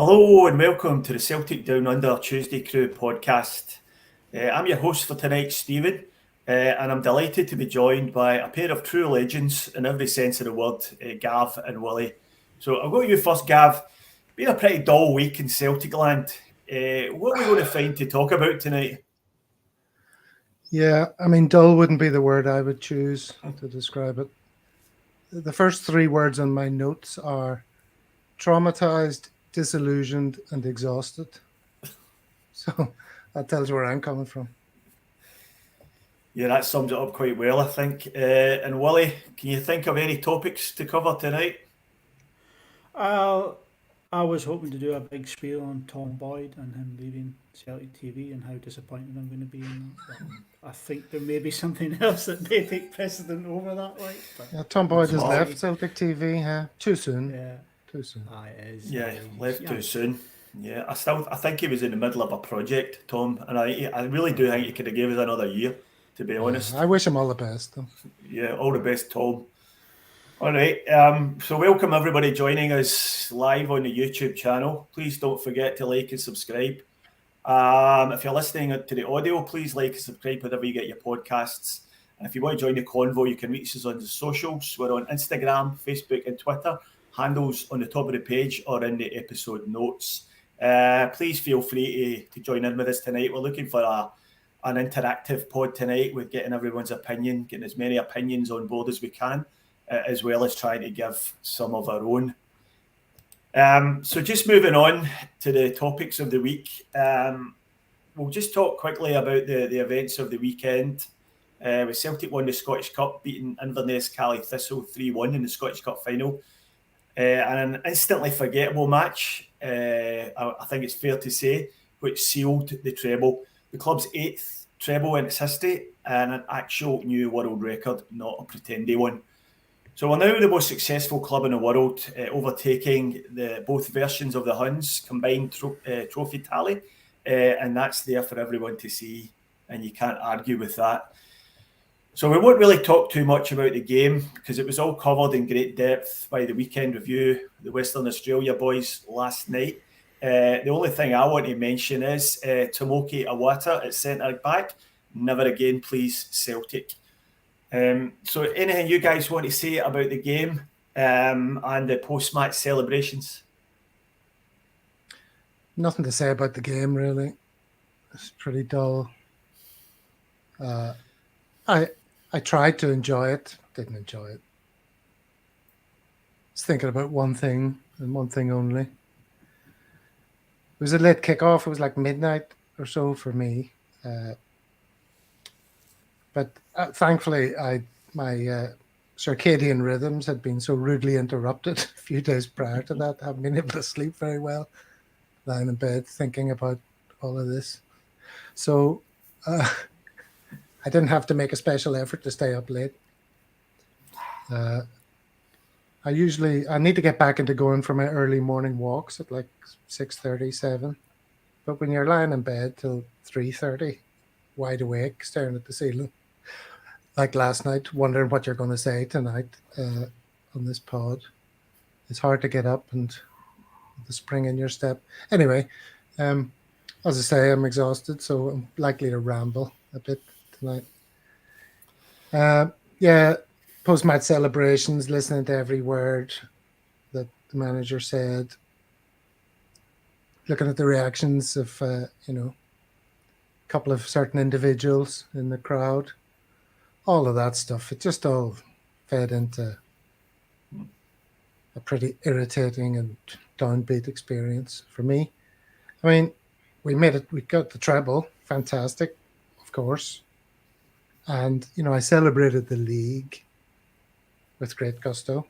Hello and welcome to the Celtic Down Under Tuesday Crew podcast. I'm your host for tonight, Stephen, and I'm delighted to be joined by a pair of true legends in every sense of the word, Gav and Willie. So I'll go to you first, Gav. Been a pretty dull week in Celtic land. What are we going to find to talk about tonight? Yeah, I mean, dull wouldn't be the word I would choose to describe it. The first three words on my notes are traumatized, disillusioned, and exhausted. So that tells you where I'm coming from. Yeah, that sums it up quite well, I think. And Willie, can you think of any topics to cover tonight? I was hoping to do a big spiel on Tom Boyd and him leaving Celtic TV and how disappointed I'm going to be in that. But I think there may be something else that may take precedent over that. Yeah, Tom Boyd has left Celtic TV. Too soon. Yeah, too soon. It is. Yeah, left too soon. Yeah, I think he was in the middle of a project, Tom, and I really do think he could have gave us another year, to be honest. I wish him all the best, though. Yeah, all the best, Tom. All right, so welcome everybody joining us live on the YouTube channel. Please don't forget to like and subscribe. If you're listening to the audio, please like and subscribe wherever you get your podcasts. And if you want to join the convo, you can reach us on the socials. We're on Instagram, Facebook, and Twitter. Handles on the top of the page or in the episode notes. Please feel free to join in with us tonight. We're looking for an interactive pod tonight with getting everyone's opinion, getting as many opinions on board as we can, as well as trying to give some of our own. So just moving on to the topics of the week, we'll just talk quickly about the events of the weekend. With Celtic won the Scottish Cup, beating Inverness Caley Thistle 3-1 in the Scottish Cup final. And an instantly forgettable match, I think it's fair to say, which sealed the treble. The club's 8th treble in its history and an actual new world record, not a pretendy one. So we're now the most successful club in the world, overtaking both versions of the Huns' combined trophy tally. And that's there for everyone to see, and you can't argue with that. So we won't really talk too much about the game because it was all covered in great depth by the Weekend Review, the Western Australia boys last night. The only thing I want to mention is Tomoki Iwata at centre-back. Never again, please, Celtic. So anything you guys want to say about the game and the post-match celebrations? Nothing to say about the game, really. It's pretty dull. I tried to enjoy it, didn't enjoy it. I was thinking about one thing and one thing only. It was a late kickoff. It was like midnight or so for me. But thankfully, my circadian rhythms had been so rudely interrupted a few days prior to that. I haven't been able to sleep very well, lying in bed thinking about all of this. So I didn't have to make a special effort to stay up late. I need to get back into going for my early morning walks at like 6:30, 7. But when you're lying in bed till 3:30, wide awake, staring at the ceiling, like last night, wondering what you're going to say tonight on this pod, it's hard to get up and the spring in your step. Anyway, as I say, I'm exhausted, so I'm likely to ramble a bit tonight. Post-match celebrations, listening to every word that the manager said, looking at the reactions of a couple of certain individuals in the crowd, all of that stuff. It just all fed into a pretty irritating and downbeat experience for me. I mean, we made it. We got the treble, fantastic, of course. And, I celebrated the league with great gusto.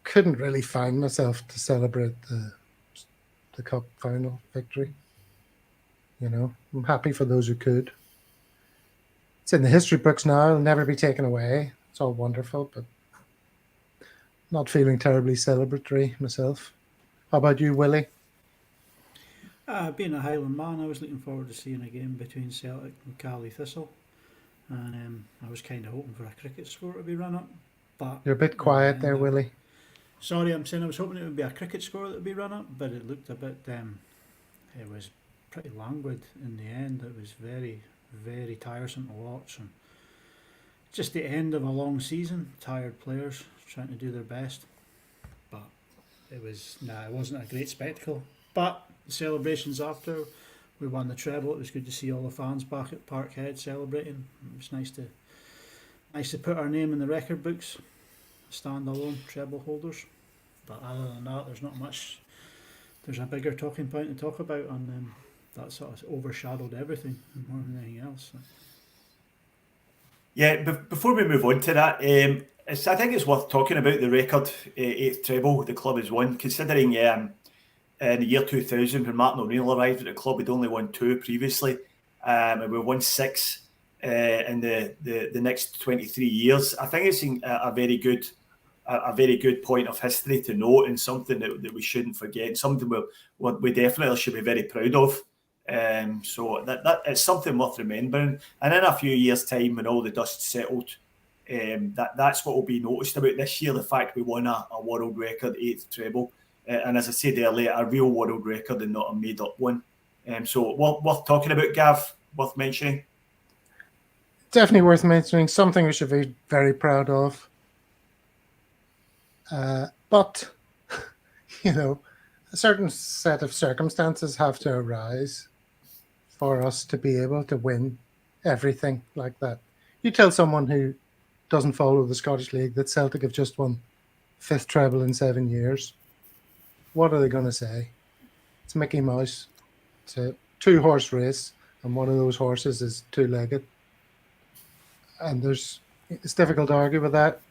Couldn't really find myself to celebrate the cup final victory. I'm happy for those who could. It's in the history books now. It'll never be taken away. It's all wonderful, but not feeling terribly celebratory myself. How about you, Willie? Being a Highland man, I was looking forward to seeing a game between Celtic and Caley Thistle, and I was kind of hoping for a cricket score to be run up. But you're a bit quiet there, Willie. Sorry, I'm saying I was hoping it would be a cricket score that would be run up, but it looked a bit. It was pretty languid in the end. It was very, very tiresome to watch, and just the end of a long season. Tired players trying to do their best, but it wasn't a great spectacle. But the celebrations after we won the treble, it was good to see all the fans back at Parkhead celebrating. It was nice to put our name in the record books, standalone treble holders. But other than that, there's not much. There's a bigger talking point to talk about, and that sort of overshadowed everything more than anything else. Yeah, before we move on to that, I think it's worth talking about the record 8th treble the club has won, considering in the year 2000 when Martin O'Neill arrived at the club, we'd only won 2 previously, and we won 6 in the next 23 years. I think it's a very good point of history to note, and something that we shouldn't forget, something we definitely should be very proud of. So that it's something worth remembering. And in a few years' time, when all the dust settled, that's what will be noticed about this year: the fact we won a world record 8th treble, and as I said earlier, a real world record and not a made-up one. So worth talking about, Gav. Worth mentioning. Definitely worth mentioning. Something we should be very proud of. But a certain set of circumstances have to arise for us to be able to win everything like that. You tell someone who doesn't follow the Scottish League that Celtic have just won 5th treble in 7 years, what are they going to say? It's Mickey Mouse. It's a 2-horse race, and one of those horses is 2-legged. And it's difficult to argue with that.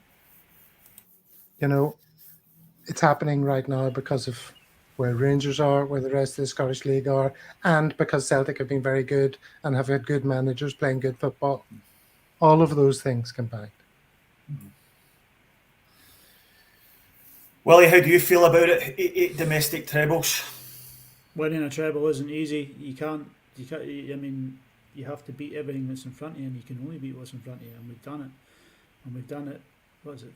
It's happening right now because of where Rangers are, where the rest of the Scottish League are, and because Celtic have been very good and have had good managers playing good football. All of those things combined. Willie, how do you feel about it? 8 domestic trebles. Winning a treble isn't easy. You can't. I mean, you have to beat everything that's in front of you, and you can only beat what's in front of you. And we've done it. And we've done it. What is it?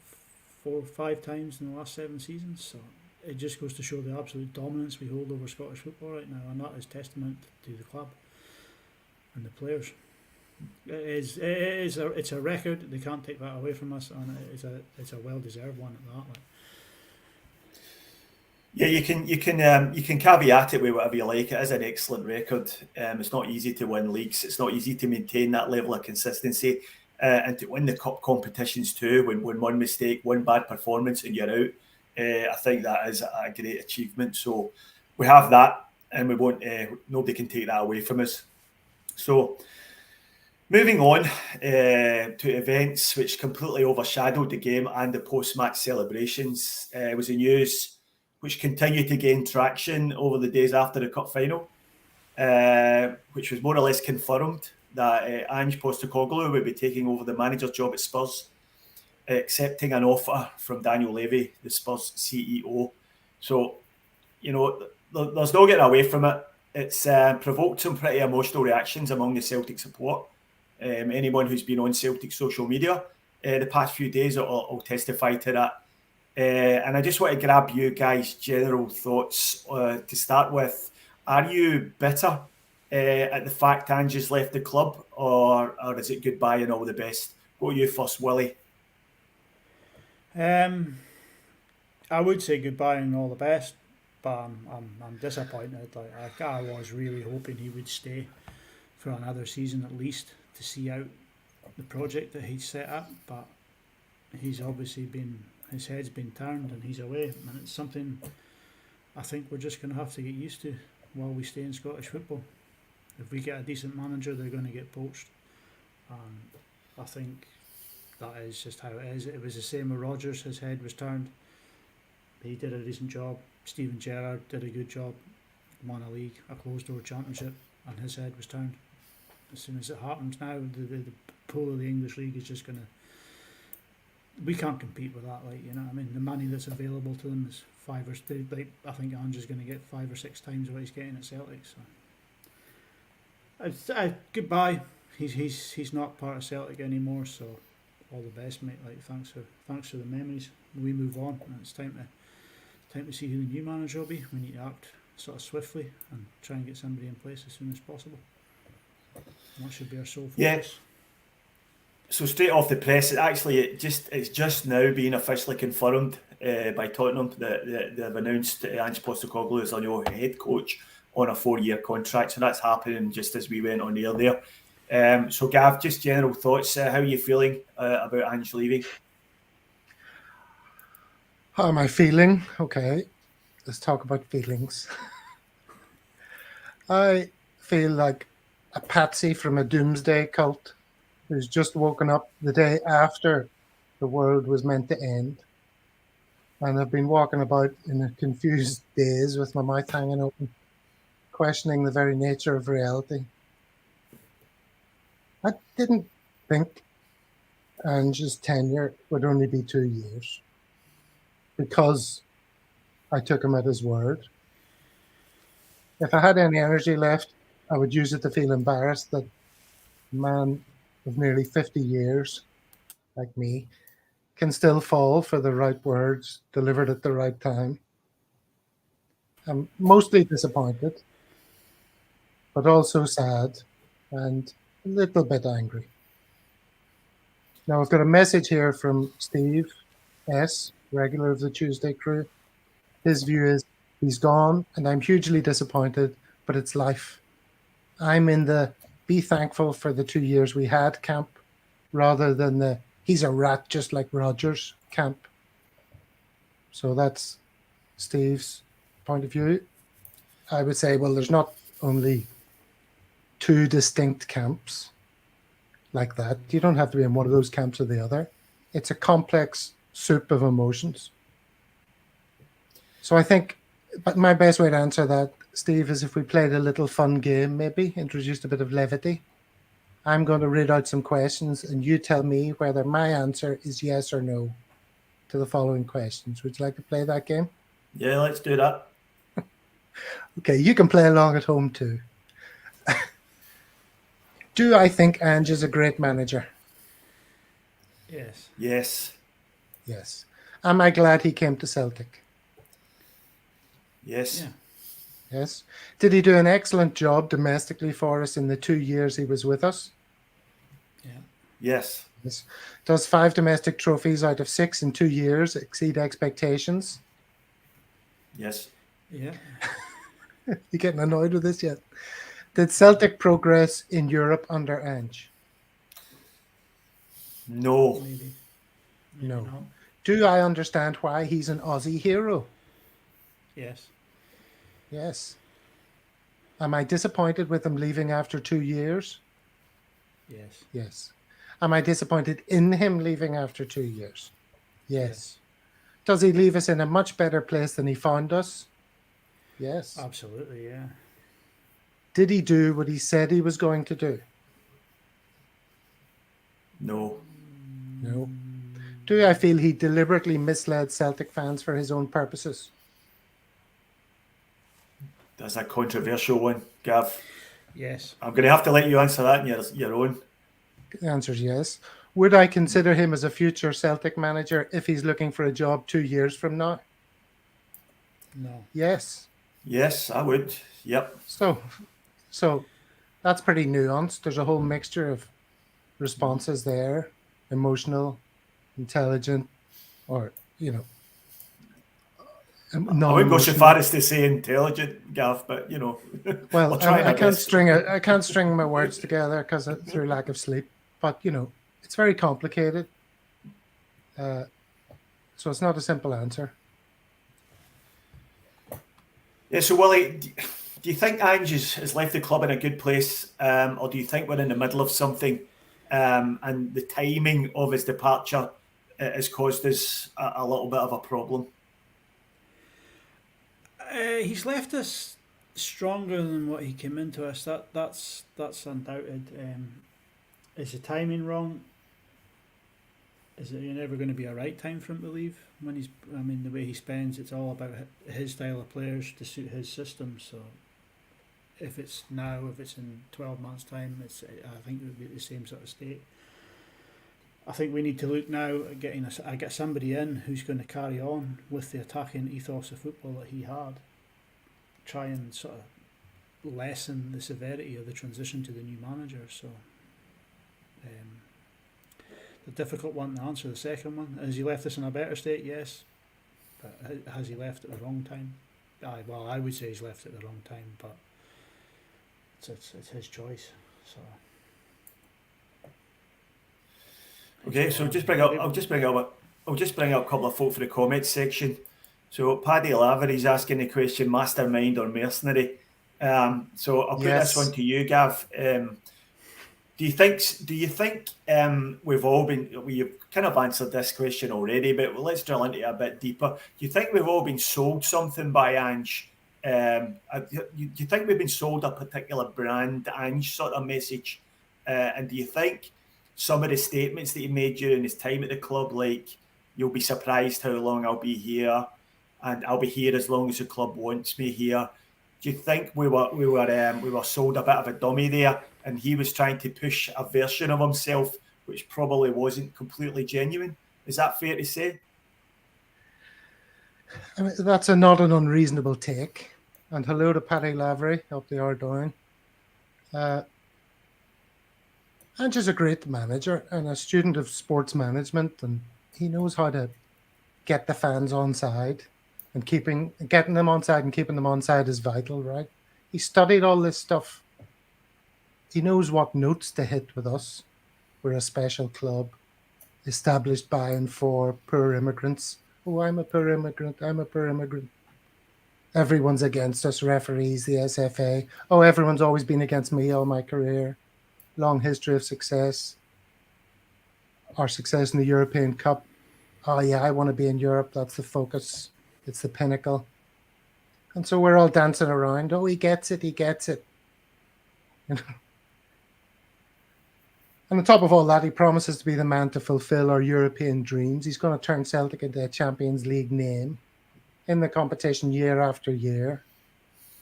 4 or 5 times in the last 7 seasons. So it just goes to show the absolute dominance we hold over Scottish football right now, and that is testament to the club and the players. It's a record. They can't take that away from us, and it's a well-deserved one at that. Yeah, you can caveat it with whatever you like. It is an excellent record. It's not easy to win leagues. It's not easy to maintain that level of consistency, and to win the cup competitions too. When one mistake, one bad performance, and you're out. I think that is a great achievement. So we have that, and we won't. Nobody can take that away from us. So moving on to events which completely overshadowed the game and the post-match celebrations was the news which continued to gain traction over the days after the cup final, which was more or less confirmed that Ange Postecoglou would be taking over the manager's job at Spurs, accepting an offer from Daniel Levy, the Spurs CEO. So, there's no getting away from it. It's provoked some pretty emotional reactions among the Celtic support. Anyone who's been on Celtic social media the past few days will testify to that. And I just want to grab you guys' general thoughts to start with. Are you bitter at the fact Ange has left the club, or is it goodbye and all the best? Go you first, Willie. I would say goodbye and all the best, but I'm disappointed. I was really hoping he would stay for another season at least to see out the project that he's set up, but he's obviously his head's been turned and he's away, and it's something I think we're just going to have to get used to while we stay in Scottish football. If we get a decent manager, they're going to get poached, and I think that is just how it is. It was the same with Rodgers. His head was turned. He did a decent job. Steven Gerrard did a good job, won a league, a closed-door championship, and his head was turned. As soon as it happens now, the pull of the English league is just going to... We can't compete with that, I mean, the money that's available to them is I think Ange is going to get 5 or 6 times what he's getting at Celtic. So, goodbye. He's not part of Celtic anymore. So, all the best, mate. Thanks for the memories. We move on, and it's time to time to see who the new manager will be. We need to act sort of swiftly and try and get somebody in place as soon as possible. And that should be our sole focus. Yeah. So straight off the press, it's just now being officially confirmed by Tottenham that they've announced Ange Postecoglou as a new head coach on a 4-year contract. So that's happening just as we went on air there. So Gav, just general thoughts. How are you feeling about Ange leaving? How am I feeling? Okay, let's talk about feelings. I feel like a patsy from a doomsday cult who's just woken up the day after the world was meant to end. And I've been walking about in a confused daze with my mouth hanging open, questioning the very nature of reality. I didn't think Ange's tenure would only be 2 years because I took him at his word. If I had any energy left, I would use it to feel embarrassed that a man of nearly 50 years, like me, can still fall for the right words delivered at the right time. I'm mostly disappointed, but also sad and a little bit angry. Now, I've got a message here from Steve S., regular of the Tuesday crew. His view is he's gone and I'm hugely disappointed, but it's life. I'm in the be thankful for the 2 years we had camp rather than the he's a rat just like Rodgers camp. So that's Steve's point of view. I would say, well, there's not only 2 distinct camps like that. You don't have to be in one of those camps or the other. It's a complex soup of emotions. So I think, but my best way to answer that, Steve, is if we played a little fun game, maybe introduced a bit of levity. I'm going to read out some questions and you tell me whether my answer is yes or no to the following questions. Would you like to play that game? Yeah, let's do that. Okay, you can play along at home too. Do I think Ange is a great manager? Yes. Yes. Yes. Am I glad he came to Celtic? Yes. Yeah. Yes. Did he do an excellent job domestically for us in the 2 years he was with us? Yeah. Yes. Yes. Does 5 domestic trophies out of 6 in 2 years exceed expectations? Yes. Yeah. You getting annoyed with this yet? Did Celtic progress in Europe under Ange? No. Maybe. No. Not. Do I understand why he's an Aussie hero? Yes. Yes. Am I disappointed with him leaving after 2 years? Yes. Yes. Am I disappointed in him leaving after 2 years? Yes. Does he leave us in a much better place than he found us? Yes. Absolutely, yeah. Did he do what he said he was going to do? No. No. Do I feel he deliberately misled Celtic fans for his own purposes? That's a controversial one, Gav. Yes. I'm going to have to let you answer that in your own. The answer is yes. Would I consider him as a future Celtic manager if he's looking for a job 2 years from now? No. Yes. Yes, I would. Yep. So that's pretty nuanced. There's a whole mixture of responses there, emotional, intelligent, or, I wouldn't go so far as to say intelligent, Gav, but Well, we'll try I can't best. I can't string my words together because through lack of sleep. But it's very complicated. So it's not a simple answer. Yeah. So Willie, do you think Ange has left the club in a good place, or do you think we're in the middle of something, and the timing of his departure has caused us a little bit of a problem? He's left us stronger than what he came into us. That's undoubted. Is the timing wrong? Is it never going to be a right time for him to leave? When the way he spends, it's all about his style of players to suit his system. So, if it's now, if it's in 12 months' time, I think it would be the same sort of state. I think we need to look now at get somebody in who's going to carry on with the attacking ethos of football that he had. Try and sort of lessen the severity of the transition to the new manager. So, the difficult one to answer. The second one: has he left us in a better state? Yes, but has he left at the wrong time? Well, I would say he's left at the wrong time, but it's his choice. So. Okay, so I'll just bring up a couple of folk for the comments section. So Paddy Lavery's asking the question: mastermind or mercenary? So I'll put this one to you, Gav. Do you think we've all been? We've kind of answered this question already, but let's drill into it a bit deeper. Do you think we've all been sold something by Ange? Do you think we've been sold a particular brand Ange sort of message? And do you think some of the statements that he made during his time at the club, like "you'll be surprised how long I'll be here, and I'll be here as long as the club wants me here"? Do you think we were sold a bit of a dummy there, and he was trying to push a version of himself which probably wasn't completely genuine? Is that fair to say? I mean, that's not an unreasonable take. And hello to Paddy Lavery, up the R down. Ange is a great manager and a student of sports management, and he knows how to get the fans on side, and getting them on side and keeping them on side is vital, right? He studied all this stuff. He knows what notes to hit with us. We're a special club, established by and for poor immigrants. Oh, I'm a poor immigrant. I'm a poor immigrant. Everyone's against us, referees, the SFA. Oh, everyone's always been against me all my career. Long history of success. Our success in the European Cup. Oh, yeah, I want to be in Europe. That's the focus. It's the pinnacle. And so we're all dancing around. Oh, he gets it. He gets it. You know? And on top of all that, he promises to be the man to fulfill our European dreams. He's going to turn Celtic into a Champions League name in the competition year after year,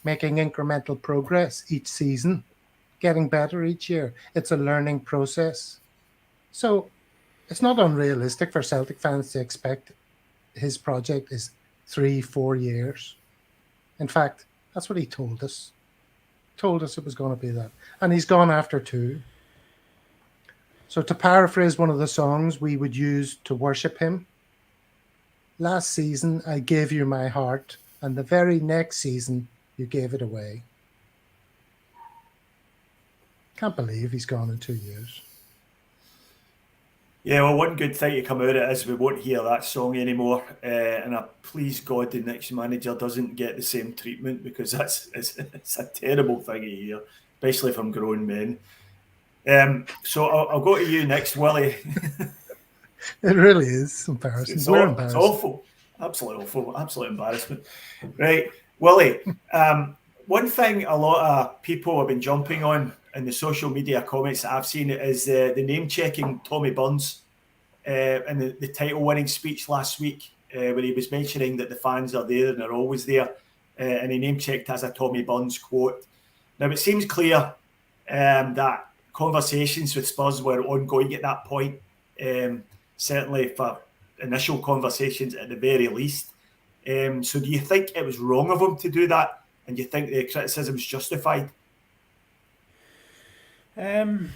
making incremental progress each season, getting better each year. It's a learning process. So it's not unrealistic for Celtic fans to expect his project is 3-4 years. In fact, that's what he told us. Told us it was going to be that. And he's gone after 2. So to paraphrase one of the songs we would use to worship him, last season I gave you my heart, and the very next season you gave it away. Can't believe he's gone in 2 years. Yeah, well, one good thing to come out of it is we won't hear that song anymore, and I please God the next manager doesn't get the same treatment, because it's a terrible thing to hear, especially from grown men. So I'll go to you next, Willie. It really is embarrassing. We're embarrassed. It's awful. Absolutely awful. Absolute embarrassment. Right. Willie, one thing a lot of people have been jumping on in the social media comments that I've seen is the name-checking Tommy Burns in the title-winning speech last week, where he was mentioning that the fans are there and they're always there, and he name-checked as a Tommy Burns quote. Now, it seems clear that conversations with Spurs were ongoing at that point, certainly for initial conversations at the very least. So do you think it was wrong of him to do that, and do you think the criticism is justified? I'm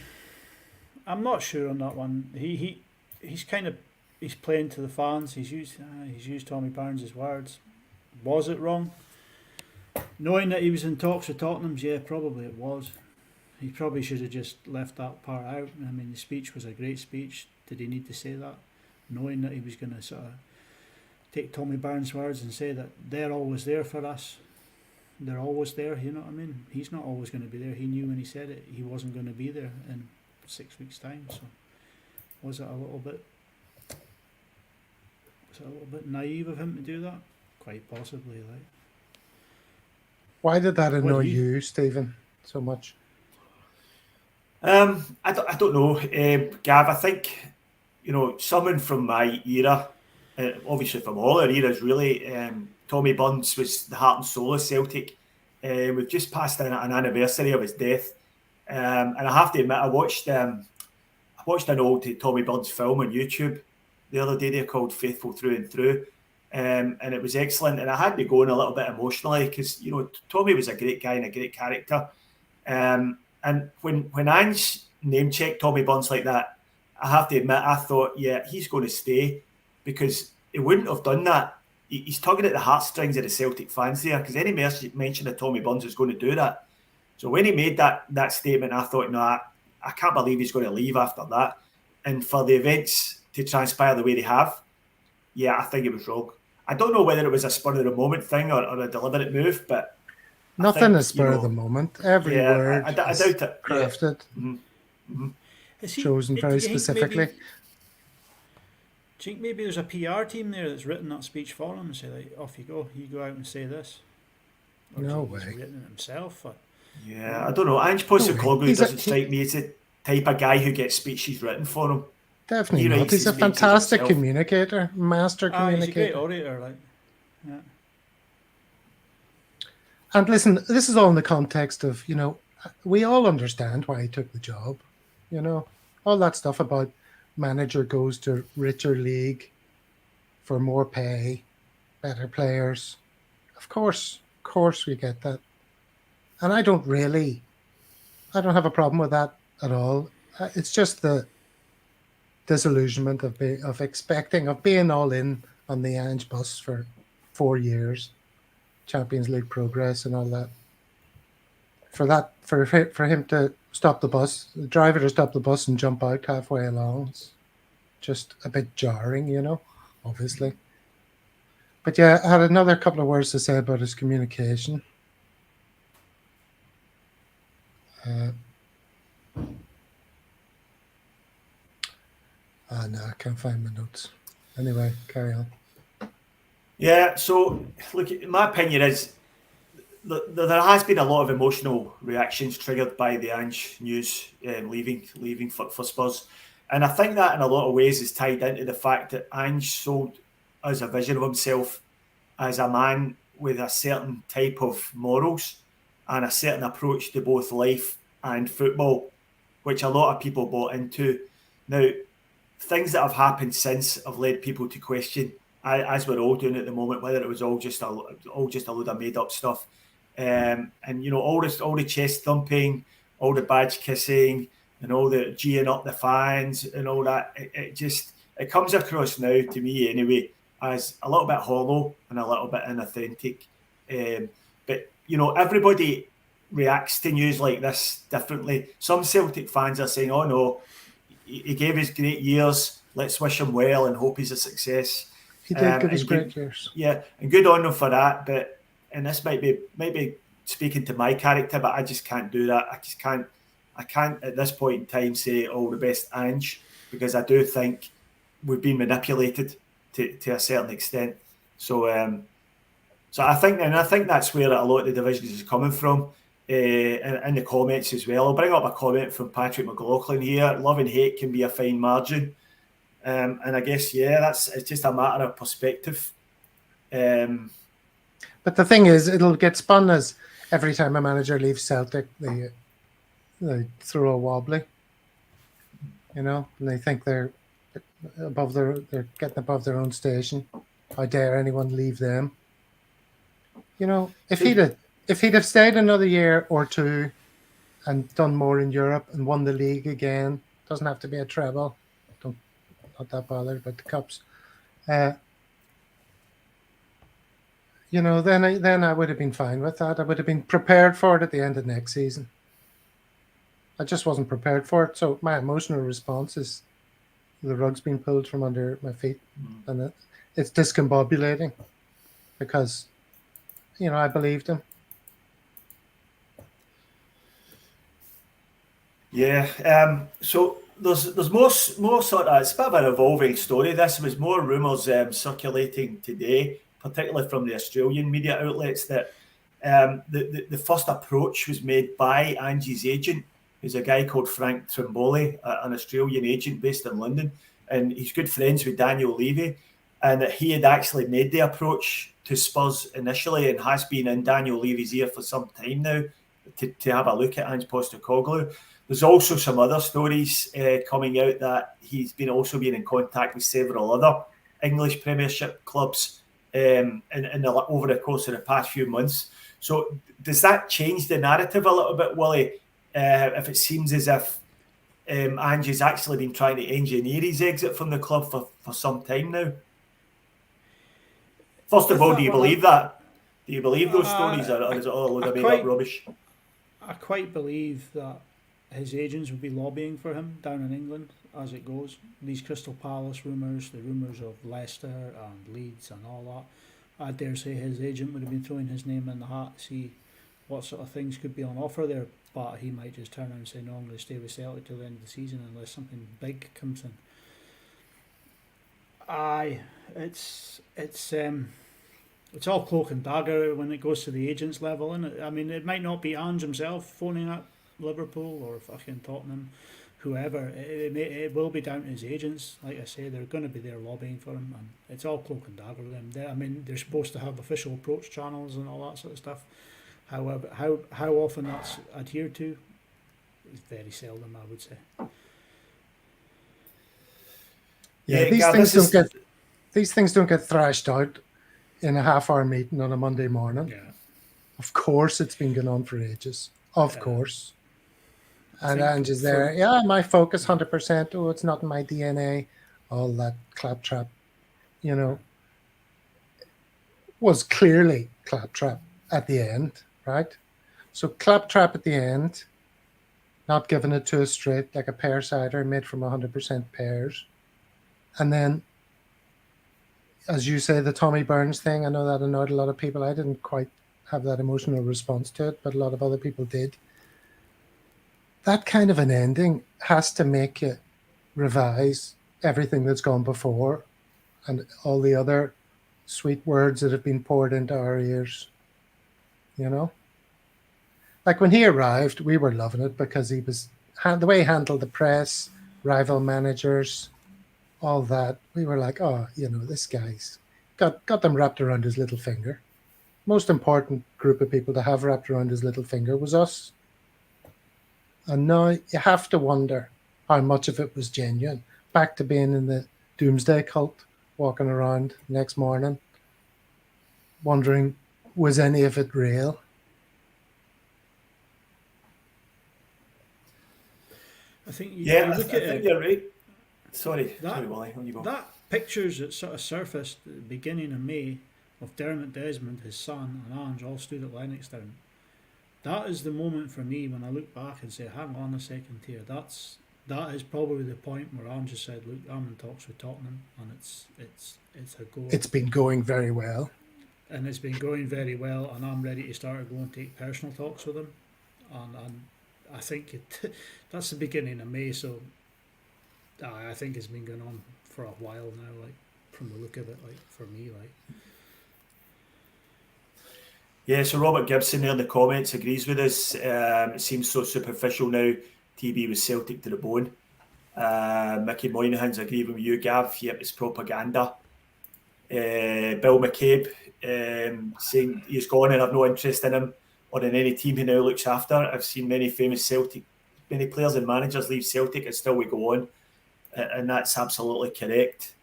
not sure on that one. He's playing to the fans. He's used Tommy Burns' words. Was it wrong? Knowing that he was in talks with Tottenham's, yeah, probably it was. He probably should have just left that part out. I mean, the speech was a great speech. Did he need to say that? Knowing that he was going to sort of take Tommy Burns' words and say that they're always there for us. They're always there, you know what I mean? He's not always going to be there. He knew when he said it, he wasn't going to be there in 6 weeks' time. So was it a little bit naive of him to do that? Quite possibly, like. Why did that annoy you, Stephen, so much? I don't know, Gav. I think, someone from my era, obviously from all our eras, really, Tommy Burns was the heart and soul of Celtic. We've just passed an anniversary of his death, and I have to admit, I watched watched an old Tommy Burns film on YouTube the other day. They're called Faithful Through and Through. And it was excellent. And I had me going a little bit emotionally because, you know, Tommy was a great guy and a great character. And when Ange name-checked Tommy Burns like that, I have to admit, I thought, yeah, he's going to stay, because he wouldn't have done that. He's tugging at the heartstrings of the Celtic fans there, because any mention of Tommy Burns is going to do that. So when he made that statement, I thought, no, I can't believe he's going to leave after that. And for the events to transpire the way they have, yeah, I think it was wrong. I don't know whether it was a spur of the moment thing or a deliberate move, but nothing is spur of the moment. Every word I doubt it. Crafted, chosen very specifically. Do you think maybe there's a PR team there that's written that speech for him and say, like, off you go out and say this? Or no way. He's written it himself. Or, yeah, I don't know. Ange Postecoglou doesn't strike me as the type of guy who gets speeches written for him. Definitely not. He's a fantastic communicator, master communicator. He's a great orator, like. Yeah. And listen, this is all in the context of, you know, we all understand why he took the job. You know, all that stuff about manager goes to richer league for more pay, better players. Of course we get that. And I don't have a problem with that at all. It's just the disillusionment of being all in on the Ange bus for 4 years, Champions League progress and all that. For him to stop the bus, the driver to stop the bus and jump out halfway along, it's just a bit jarring, you know, obviously. But yeah, I had another couple of words to say about his communication. No, I can't find my notes. Anyway, carry on. Yeah, so look, my opinion is there has been a lot of emotional reactions triggered by the Ange news leaving for Spurs. And I think that in a lot of ways is tied into the fact that Ange sold us a vision of himself as a man with a certain type of morals and a certain approach to both life and football, which a lot of people bought into. Now, things that have happened since have led people to question, as we're all doing at the moment, whether it was all just a load of made up stuff, and you know, all the chest thumping, all the badge kissing, and all the geeing up the fans and all that. It comes across now to me anyway as a little bit hollow and a little bit inauthentic. But you know, everybody reacts to news like this differently. Some Celtic fans are saying, "Oh no, he gave us great years. Let's wish him well and hope he's a success." He did give us great years. Yeah, and good on him for that. But and this might be speaking to my character, but I just can't do that. I can't at this point in time say all the best Ange, because I do think we've been manipulated to a certain extent. So I think that's where a lot of the divisions is coming from. In the comments as well. I'll bring up a comment from Patrick McLaughlin here. Love and hate can be a fine margin. And I guess, yeah, it's just a matter of perspective. But the thing is, it'll get spun as every time a manager leaves Celtic, they throw a wobbly, you know, and they think they're getting above their own station. How dare anyone leave them? You know, if he'd have stayed another year or two and done more in Europe and won the league again, doesn't have to be a treble. Not that bothered about the cups. You know, then I would have been fine with that. I would have been prepared for it at the end of next season. I just wasn't prepared for it. So my emotional response is the rug's been pulled from under my feet, and it's discombobulating because, you know, I believed him. Yeah. So there's more sort of, it's a bit of an evolving story. This was more rumours circulating today, particularly from the Australian media outlets, that the first approach was made by Ange's agent, who's a guy called Frank Trimboli, an Australian agent based in London, and he's good friends with Daniel Levy, and that he had actually made the approach to Spurs initially and has been in Daniel Levy's ear for some time now, to have a look at Ange Postecoglou. There's also some other stories coming out that he's been in contact with several other English Premiership clubs over the course of the past few months. So does that change the narrative a little bit, Willie? If it seems as if Ange has actually been trying to engineer his exit from the club for some time now? First of all, do you believe that? Do you believe those stories, or is it all a load of made-up rubbish? I quite believe that his agents would be lobbying for him down in England as it goes. These Crystal Palace rumours, the rumours of Leicester and Leeds and all that. I dare say his agent would have been throwing his name in the hat to see what sort of things could be on offer there. But he might just turn around and say, no, I'm going to stay with Celtic till the end of the season unless something big comes in. It's all cloak and dagger when it goes to the agents level, isn't it? I mean, it might not be Ange himself phoning up Liverpool or fucking Tottenham, whoever. It will be down to his agents. Like I say, they're going to be there lobbying for him, and it's all cloak and dagger with them. They're supposed to have official approach channels and all that sort of stuff. However, how often that's adhered to is very seldom, I would say. Yeah, these things don't get thrashed out in a half-hour meeting on a Monday morning. Yeah. Of course, it's been going on for ages. Of course. And Ange is there. Yeah, my focus 100%. Oh, it's not in my DNA. All that claptrap, was clearly claptrap at the end, right? So claptrap at the end, not giving it to us straight like a pear cider made from 100% pears. And then, as you say, the Tommy Burns thing, I know that annoyed a lot of people. I didn't quite have that emotional response to it, but a lot of other people did. That kind of an ending has to make you revise everything that's gone before and all the other sweet words that have been poured into our ears. Like when he arrived, we were loving it because he was the way he handled the press, rival managers, all that. We were like, oh, this guy's got them wrapped around his little finger. Most important group of people to have wrapped around his little finger was us. And now you have to wonder how much of it was genuine. Back to being in the doomsday cult, walking around next morning, wondering, was any of it real? I think I think you're right. Sorry, Wally, on you go. That pictures that sort of surfaced at the beginning of May of Dermot Desmond, his son, and Ange all stood at Lennoxtown. That is the moment for me when I look back and say, hang on a second here. That is probably the point where Ange said, look, I'm in talks with Tottenham, and it's a go. It's been going very well. And it's been going very well, and I'm ready to start to go and take personal talks with him. And I think that's the beginning of May, so I think it's been going on for a while now, like from the look of it, like for me, like. Yeah, so Robert Gibson there in the comments agrees with us. It seems so superficial now. TB was Celtic to the bone. Mickey Moynihan's agreeing with you, Gav. Yep, it's propaganda. Bill McCabe saying he's gone and I've no interest in him or in any team he now looks after. I've seen many players and managers leave Celtic and still we go on. And that's absolutely correct.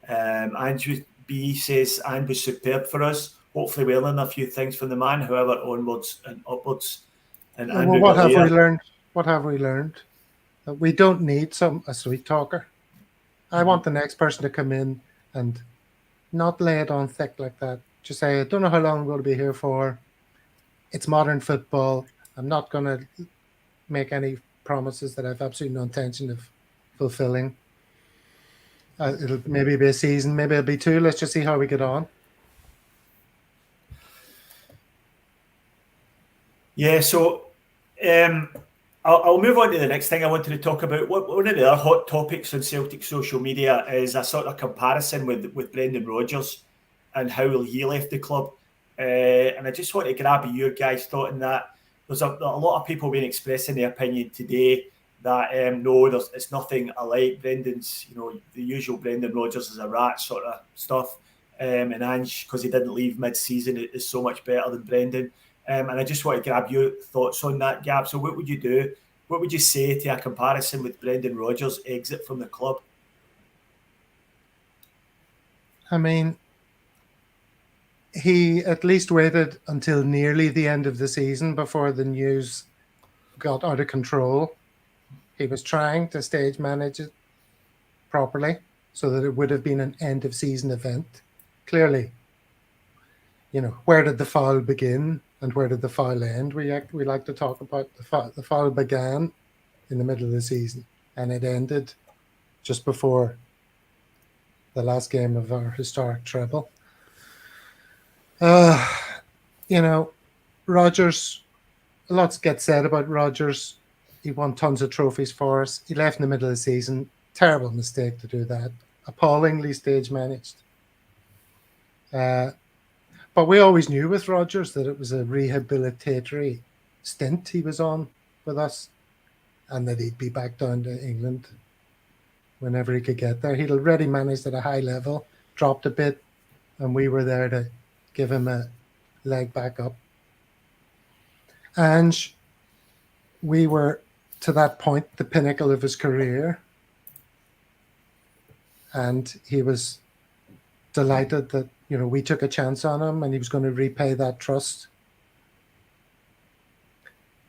Andrew B says Ange was superb for us. Hopefully we'll learn a few things from the man, however, onwards and upwards. And what have we learned? What have we learned? That we don't need a sweet talker. I want the next person to come in and not lay it on thick like that. Just say, I don't know how long I'm going to be here for. It's modern football. I'm not going to make any promises that I have absolutely no intention of fulfilling. It'll maybe be a season, maybe it'll be two. Let's just see how we get on. Yeah, so I'll move on to the next thing I wanted to talk about. One of the other hot topics on Celtic social media is a sort of comparison with Brendan Rodgers and how he left the club. And I just want to grab your guys' thought on that. There's a lot of people been expressing their opinion today that it's nothing alike. Brendan's, the usual Brendan Rodgers is a rat sort of stuff. And Ange, because he didn't leave mid-season, is so much better than Brendan. And I just want to grab your thoughts on that, Gab. So what would you do? What would you say to a comparison with Brendan Rodgers' exit from the club? I mean, he at least waited until nearly the end of the season before the news got out of control. He was trying to stage manage it properly so that it would have been an end of season event. Clearly, where did the foul begin and where did the foul end? We like to talk about the foul began in the middle of the season and it ended just before the last game of our historic treble. Rodgers, a lot gets said about Rodgers. He won tons of trophies for us. He left in the middle of the season. Terrible mistake to do that. Appallingly stage managed. But we always knew with Rodgers that it was a rehabilitatory stint he was on with us and that he'd be back down to England whenever he could get there. He'd already managed at a high level, dropped a bit, and we were there to give him a leg back up. Ange, we were, to that point, the pinnacle of his career. And he was delighted that, we took a chance on him and he was going to repay that trust.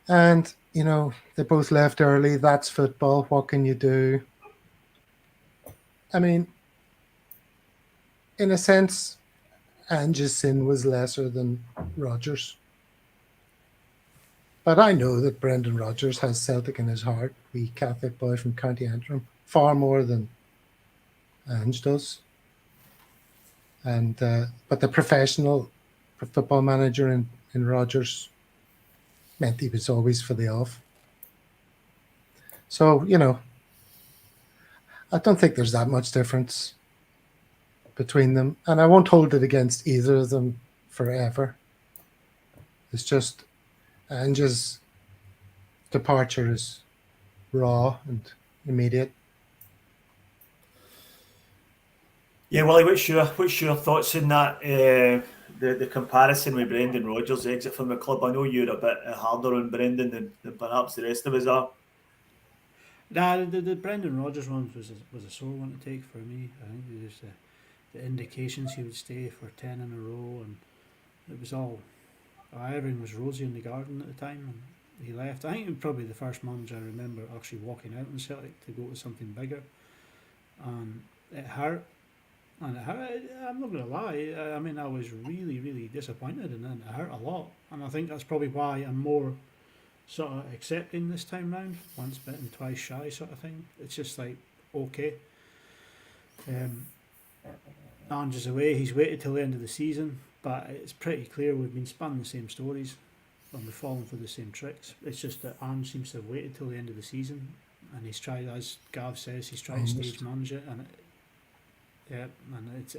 And, they both left early. That's football. What can you do? I mean, in a sense, Ange's sin was lesser than Rodgers. But I know that Brendan Rodgers has Celtic in his heart, wee Catholic boy from County Antrim, far more than Ange does. And but the professional football manager in Rodgers meant he was always for the off. So, I don't think there's that much difference between them. And I won't hold it against either of them forever. It's just Ange's departure is raw and immediate. Yeah, Willie, what's your thoughts on that? The comparison with Brendan Rodgers' exit from the club. I know you're a bit harder on Brendan than perhaps the rest of us are. Nah, the Brendan Rodgers one was a sore one to take for me. I think there's the indications he would stay for 10 in a row, and it was all everything was rosy in the garden at the time, and he left. I think it was probably the first manager I remember actually walking out in Celtic to go to something bigger, and it hurt. And it hurt, I'm not going to lie, I mean, I was really, really disappointed, and it hurt a lot. And I think that's probably why I'm more sort of accepting this time round, once bitten, twice shy sort of thing. It's just like, okay. Ange is away, he's waited till the end of the season, but it's pretty clear we've been spun the same stories and we've fallen for the same tricks. It's just that Ange seems to have waited till the end of the season, and he's tried, as Gav says, he's tried to stage manage it, and it's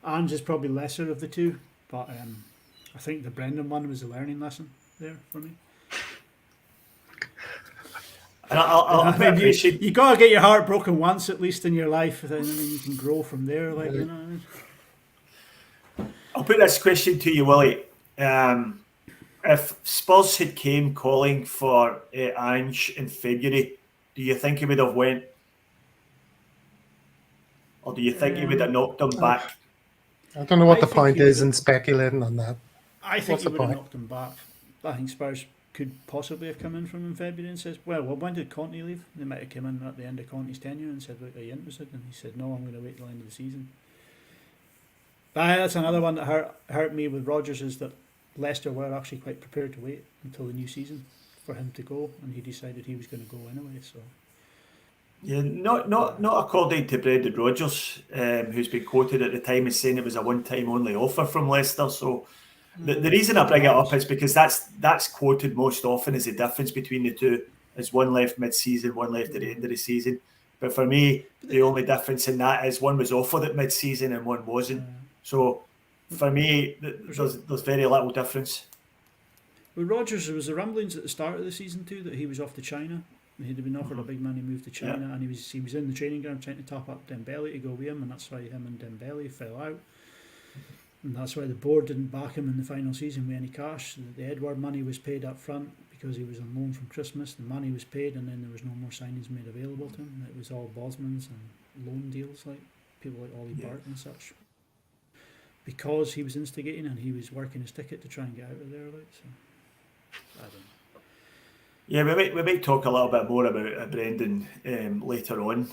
Ange is probably lesser of the two, but I think the Brendan one was a learning lesson there for me. And you got to get your heart broken once at least in your life, and then you can grow from there. I'll put this question to you, Willie. If Spurs had came calling for Ange in February, do you think he would have went? Or do you think he would have knocked him back? I don't know what the point is in speculating on that. I think he would have knocked him back. I think Spurs could possibly have come in from in February and says, well, when did Conte leave? They might have come in at the end of Conte's tenure and said, look, are you interested? And he said, no, I'm going to wait till the end of the season. But that's another one that hurt me with Rodgers, is that Leicester were actually quite prepared to wait until the new season for him to go, and he decided he was going to go anyway. So. Yeah, not according to Brendan Rodgers, who's been quoted at the time as saying it was a one-time only offer from Leicester. So the reason I bring it up is because that's quoted most often as the difference between the two, is one left mid-season, one left at the end of the season. But for me, the only difference in that is one was offered at mid-season and one wasn't. So for me, there's very little difference. With Rodgers, there was the rumblings at the start of the season too that he was off to China. He'd been offered a big money move to China, and he was in the training ground trying to top up Dembele to go with him, and that's why him and Dembele fell out. And that's why the board didn't back him in the final season with any cash. The Edward money was paid up front because he was on loan from Christmas. The money was paid, and then there was no more signings made available to him. It was all Bosmans and loan deals, like people like Ollie Burke and such. Because he was instigating and he was working his ticket to try and get out of there, like, so I don't know. Yeah, we might talk a little bit more about Brendan later on.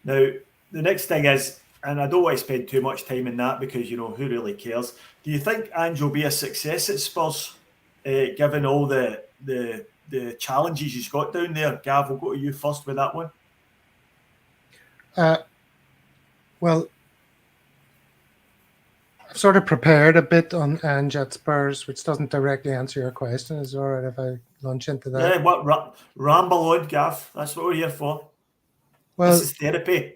Now, the next thing is, and I don't want to spend too much time in that because, you know, who really cares? Do you think Ange will be a success at Spurs, given all the challenges he's got down there? Gav, we'll go to you first with that one. Well, I've sort of prepared a bit on Ange at Spurs, which doesn't directly answer your question. Is it all right if I launch into that? Yeah, what ramble on, Gav. That's what we're here for. Well, this is therapy.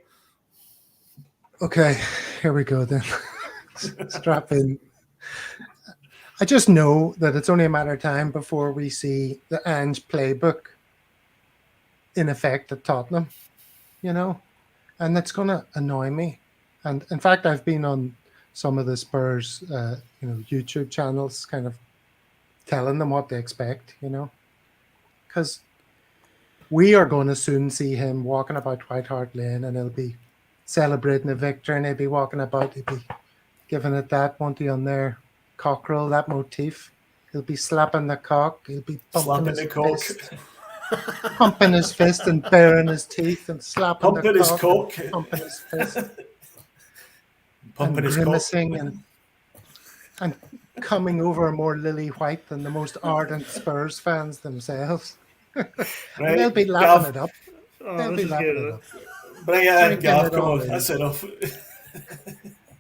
Okay, here we go then. Strap in. I just know that it's only a matter of time before we see the Ange playbook in effect at Tottenham, you know, and that's going to annoy me. And in fact, I've been on some of the Spurs, YouTube channels, kind of telling them what to expect, you know, because we are going to soon see him walking about White Hart Lane, and he'll be celebrating a victory, and he'll be walking about, he'll be giving it that, won't he, on their cockerel, that motif. He'll be slapping the cock, he'll be pumping his fist, pumping his fist and baring his teeth and slapping pumping the his cock, cock, pumping his fist, pumping and his grimacing and coming over more lily white than the most ardent Spurs fans themselves. Right, they'll be laughing it up. They'll be laughing it up. Bring it in, Gav. Come on, that's enough.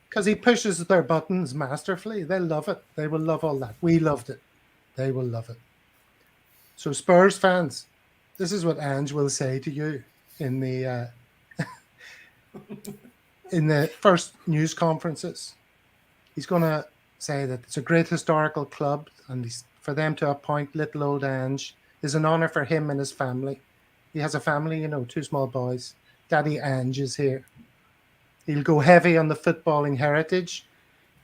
Because he pushes their buttons masterfully. They'll love it. They will love all that. We loved it. They will love it. So Spurs fans, this is what Ange will say to you in the in the first news conferences. He's going to say that it's a great historical club, and for them to appoint little old Ange is an honour for him and his family. He has a family, you know, 2 small boys. Daddy Ange is here. He'll go heavy on the footballing heritage,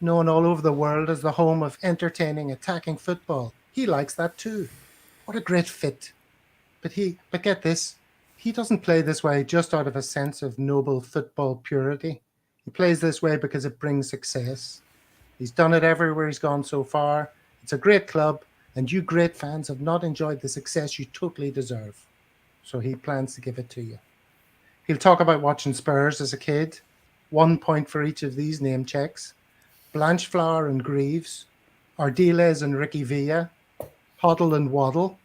known all over the world as the home of entertaining, attacking football. He likes that too. What a great fit. But get this, he doesn't play this way just out of a sense of noble football purity. He plays this way because it brings success. He's done it everywhere he's gone so far. It's a great club, and you great fans have not enjoyed the success you totally deserve. So he plans to give it to you. He'll talk about watching Spurs as a kid. 1 point for each of these name checks. Blanchflower and Greaves, Ardiles and Ricky Villa, Hoddle and Waddle.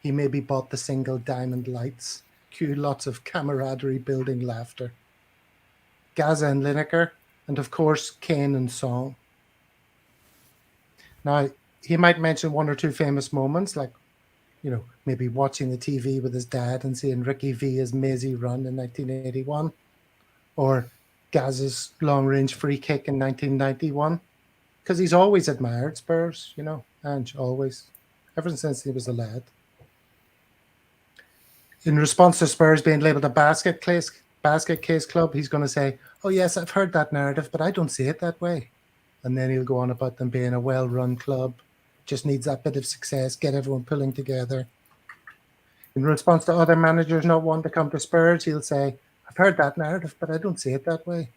He maybe bought the single diamond lights. Cue lots of camaraderie building laughter. Gaza and Lineker, and of course Kane and Song. Now, he might mention 1 or 2 famous moments, like, you know, maybe watching the TV with his dad and seeing Ricky Villa's mazy run in 1981, or Gaz's long-range free kick in 1991, because he's always admired Spurs, you know, Ange, always, ever since he was a lad. In response to Spurs being labelled a basket case club, he's going to say, oh yes, I've heard that narrative, but I don't see it that way. And then he'll go on about them being a well-run club, just needs that bit of success, get everyone pulling together. In response to other managers not wanting to come to Spurs, he'll say, I've heard that narrative, but I don't see it that way.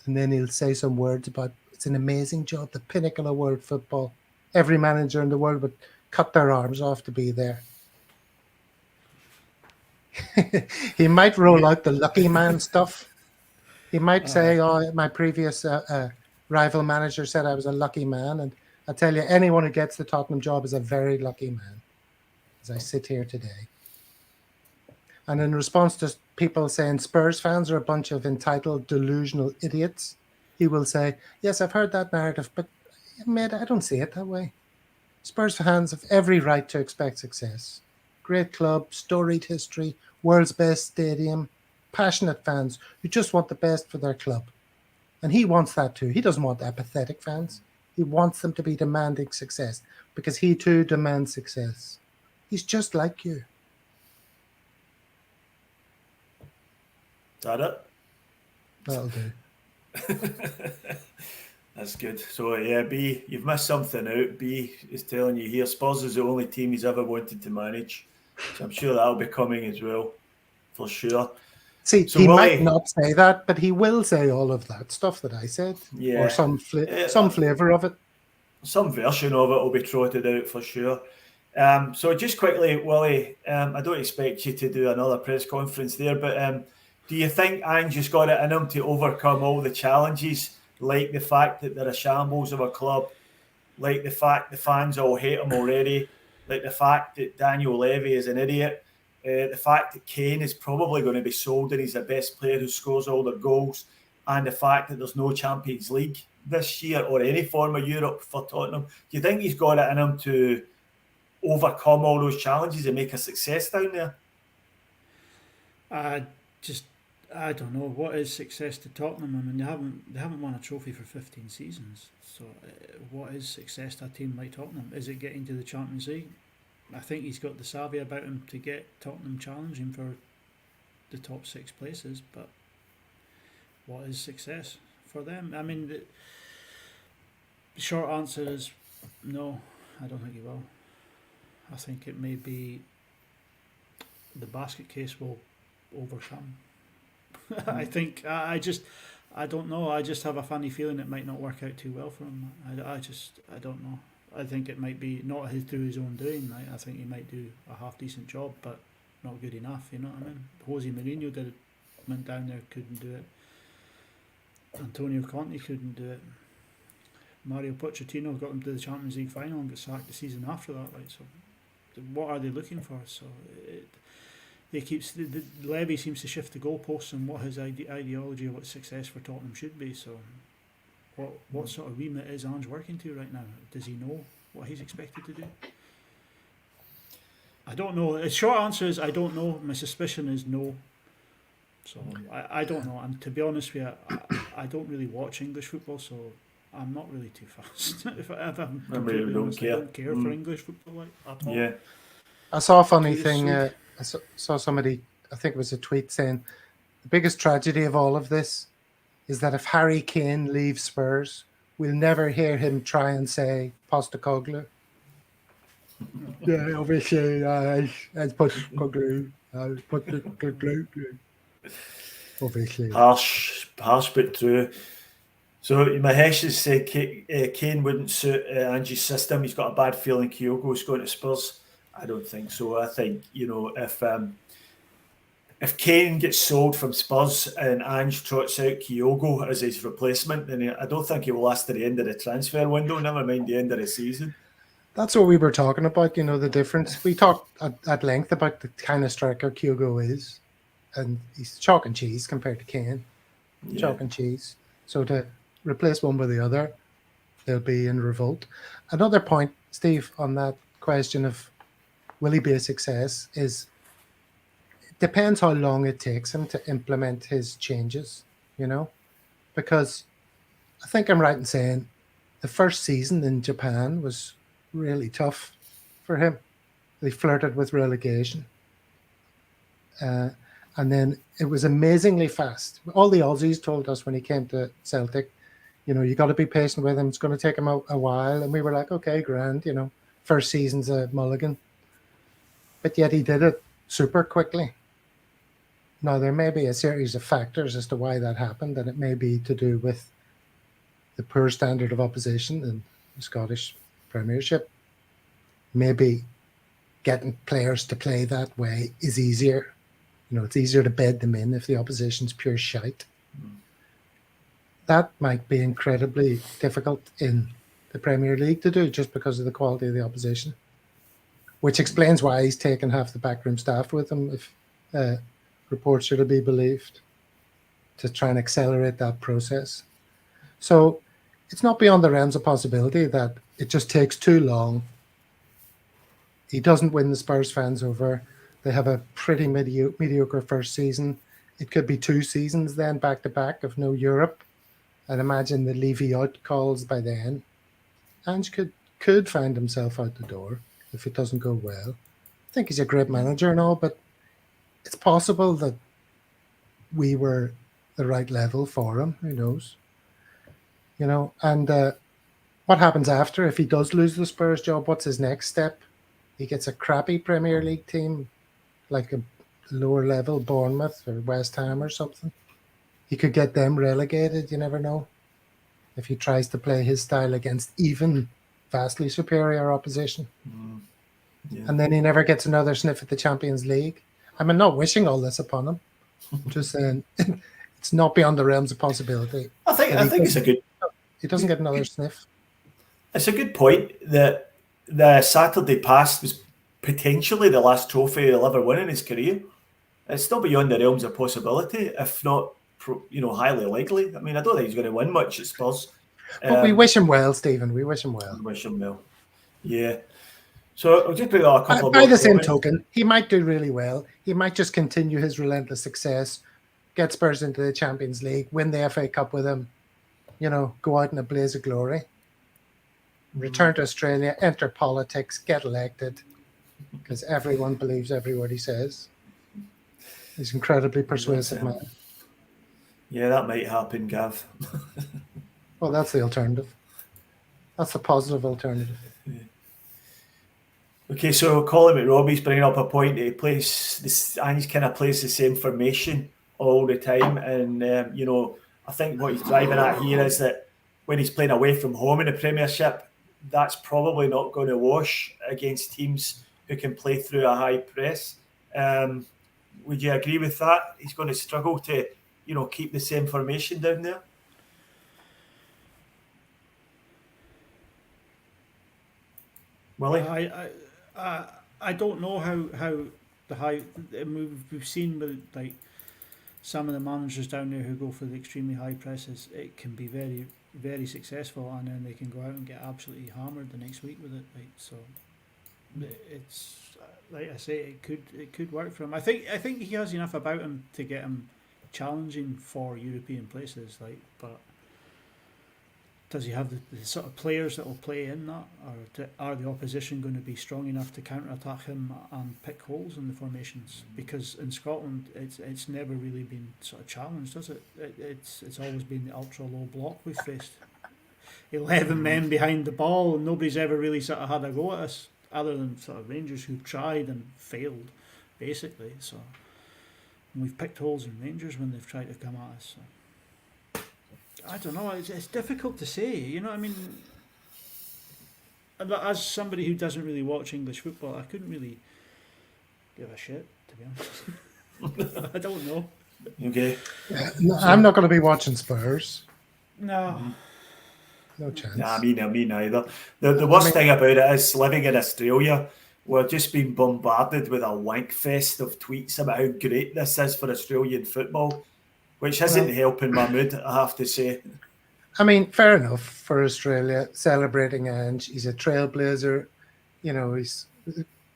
And then he'll say some words about it's an amazing job, the pinnacle of world football. Every manager in the world would cut their arms off to be there. He might roll out the lucky man stuff. He might say, oh, my previous rival manager said I was a lucky man. And I tell you, anyone who gets the Tottenham job is a very lucky man, as I sit here today. And in response to people saying Spurs fans are a bunch of entitled, delusional idiots, he will say, yes, I've heard that narrative, but mate, I don't see it that way. Spurs fans have every right to expect success. Great club, storied history, world's best stadium, passionate fans who just want the best for their club. And he wants that too. He doesn't want apathetic fans. He wants them to be demanding success because he too demands success. He's just like you. Is that it? That'll do. That's good. So yeah, B, you've missed something out. B is telling you here Spurs is the only team he's ever wanted to manage. So I'm sure that'll be coming as well, for sure. See, So he might Willie, not say that, but he will say all of that stuff that I said, or yeah, some flavour of it. Some version of it will be trotted out for sure. So just quickly, Willie, I don't expect you to do another press conference there, but do you think Ange has got it in him to overcome all the challenges, like the fact that they're a shambles of a club, like the fact the fans all hate him already, like the fact that Daniel Levy is an idiot, the fact that Kane is probably going to be sold and he's the best player who scores all their goals, and the fact that there's no Champions League this year or any form of Europe for Tottenham? Do you think he's got it in him to overcome all those challenges and make a success down there? I don't know what is success to Tottenham. I mean, they haven't won a trophy for 15 seasons. So, what is success to a team like Tottenham? Is it getting to the Champions League? I think he's got the savvy about him to get Tottenham challenging for the top 6 places. But what is success for them? I mean, the short answer is no. I don't think he will. I think it may be the basket case will overcome. I think I don't know. I just have a funny feeling it might not work out too well for him. I don't know. I think it might be not through his own doing. Right? I think he might do a half decent job, but not good enough. You know what I mean? Jose Mourinho did it, went down there, couldn't do it. Antonio Conte couldn't do it. Mario Pochettino got them to the Champions League final and got sacked the season after that. Right? So, what are they looking for? So the Levy seems to shift the goalposts and what his ideology of what success for Tottenham should be. So, what sort of remit is Ange working to right now? Does he know what he's expected to do? I don't know. The short answer is I don't know. My suspicion is no. So I don't know. And to be honest with you, I don't really watch English football, so I'm not really too fast. if I'm completely honest, I don't care for English football like at all. Yeah. I saw a funny thing. I saw somebody, I think it was a tweet saying, the biggest tragedy of all of this is that if Harry Kane leaves Spurs, we'll never hear him try and say Postecoglou. Yeah, obviously, it's Postecoglou. Postecoglou. Obviously. Harsh but true. So Mahesh has said Kane wouldn't suit Ange's system. He's got a bad feeling Kyogo's going to Spurs. I don't think so. I think, if Kane gets sold from Spurs and Ange trots out Kyogo as his replacement, then I don't think he will last to the end of the transfer window, never mind the end of the season. That's what we were talking about, the difference. We talked at length about the kind of striker Kyogo is, and he's chalk and cheese compared to Kane. Yeah. Chalk and cheese. So to replace one with the other, they'll be in revolt. Another point, Steve, on that question of will he be a success is it depends how long it takes him to implement his changes, because I think I'm right in saying the first season in Japan was really tough for him. They flirted with relegation. And then it was amazingly fast. All the Aussies told us when he came to Celtic, you got to be patient with him. It's going to take him a while. And we were like, okay, grand, first season's a mulligan. But yet he did it super quickly. Now, there may be a series of factors as to why that happened, and it may be to do with the poor standard of opposition in the Scottish Premiership. Maybe getting players to play that way is easier. It's easier to bed them in if the opposition's pure shite. That might be incredibly difficult in the Premier League to do just because of the quality of the opposition, which explains why he's taken half the backroom staff with him, if reports are to be believed, to try and accelerate that process. So it's not beyond the realms of possibility that it just takes too long. He doesn't win the Spurs fans over. They have a pretty mediocre first season. It could be 2 seasons then back to back of no Europe. I'd imagine the Levy out calls by then. Ange could find himself out the door if it doesn't go well. I think he's a great manager and all, but it's possible that we were the right level for him. Who knows? And what happens after if he does lose the Spurs job? What's his next step? He gets a crappy Premier League team, like a lower level Bournemouth or West Ham or something. He could get them relegated. You never know. If he tries to play his style against even vastly superior opposition. Yeah. And then he never gets another sniff at the Champions League. I'm not wishing all this upon him. I'm just saying it's not beyond the realms of possibility. I think it's a good. He doesn't get another sniff. It's a good point that the Saturday past was potentially the last trophy he'll ever win in his career. It's still beyond the realms of possibility, if not, highly likely. I mean, I don't think he's going to win much at Spurs. But we wish him well, Stephen. We wish him well. We wish him well. Yeah. So I'll just put a couple of. By the same token, he might do really well. He might just continue his relentless success, get Spurs into the Champions League, win the FA Cup with him, go out in a blaze of glory, return to Australia, enter politics, get elected, because everyone believes every word he says. He's incredibly persuasive, man. Yeah, that might happen, Gav. Well, that's the alternative. That's the positive alternative. Yeah. Okay, so Colin McRobbie's bringing up a point that he plays this, and he kind of plays the same formation all the time. And, I think what he's driving at here is that when he's playing away from home in the Premiership, that's probably not going to wash against teams who can play through a high press. Would you agree with that? He's going to struggle to, keep the same formation down there? Willie? I don't know how the high. We've seen with like some of the managers down there who go for the extremely high presses. It can be very, very successful, and then they can go out and get absolutely hammered the next week with it. So it's like I say, it could work for him. I think he has enough about him to get him challenging for European places. But does he have the sort of players that will play in that, or are the opposition going to be strong enough to counter-attack him and pick holes in the formations? Because in Scotland, it's never really been sort of challenged, does it? It's always been the ultra-low block we've faced. 11 men behind the ball, and nobody's ever really sort of had a go at us, other than sort of Rangers who've tried and failed, basically. So we've picked holes in Rangers when they've tried to come at us. So I don't know. It's difficult to say. You know what I mean? As somebody who doesn't really watch English football, I couldn't really give a shit, to be honest. I don't know. Okay. No, I'm not going to be watching Spurs. No. No chance. Nah, me neither. The worst thing about it is living in Australia, we're just being bombarded with a wank fest of tweets about how great this is for Australian football, which isn't helping my mood, I have to say. I mean, fair enough for Australia, celebrating Ange. He's a trailblazer. He's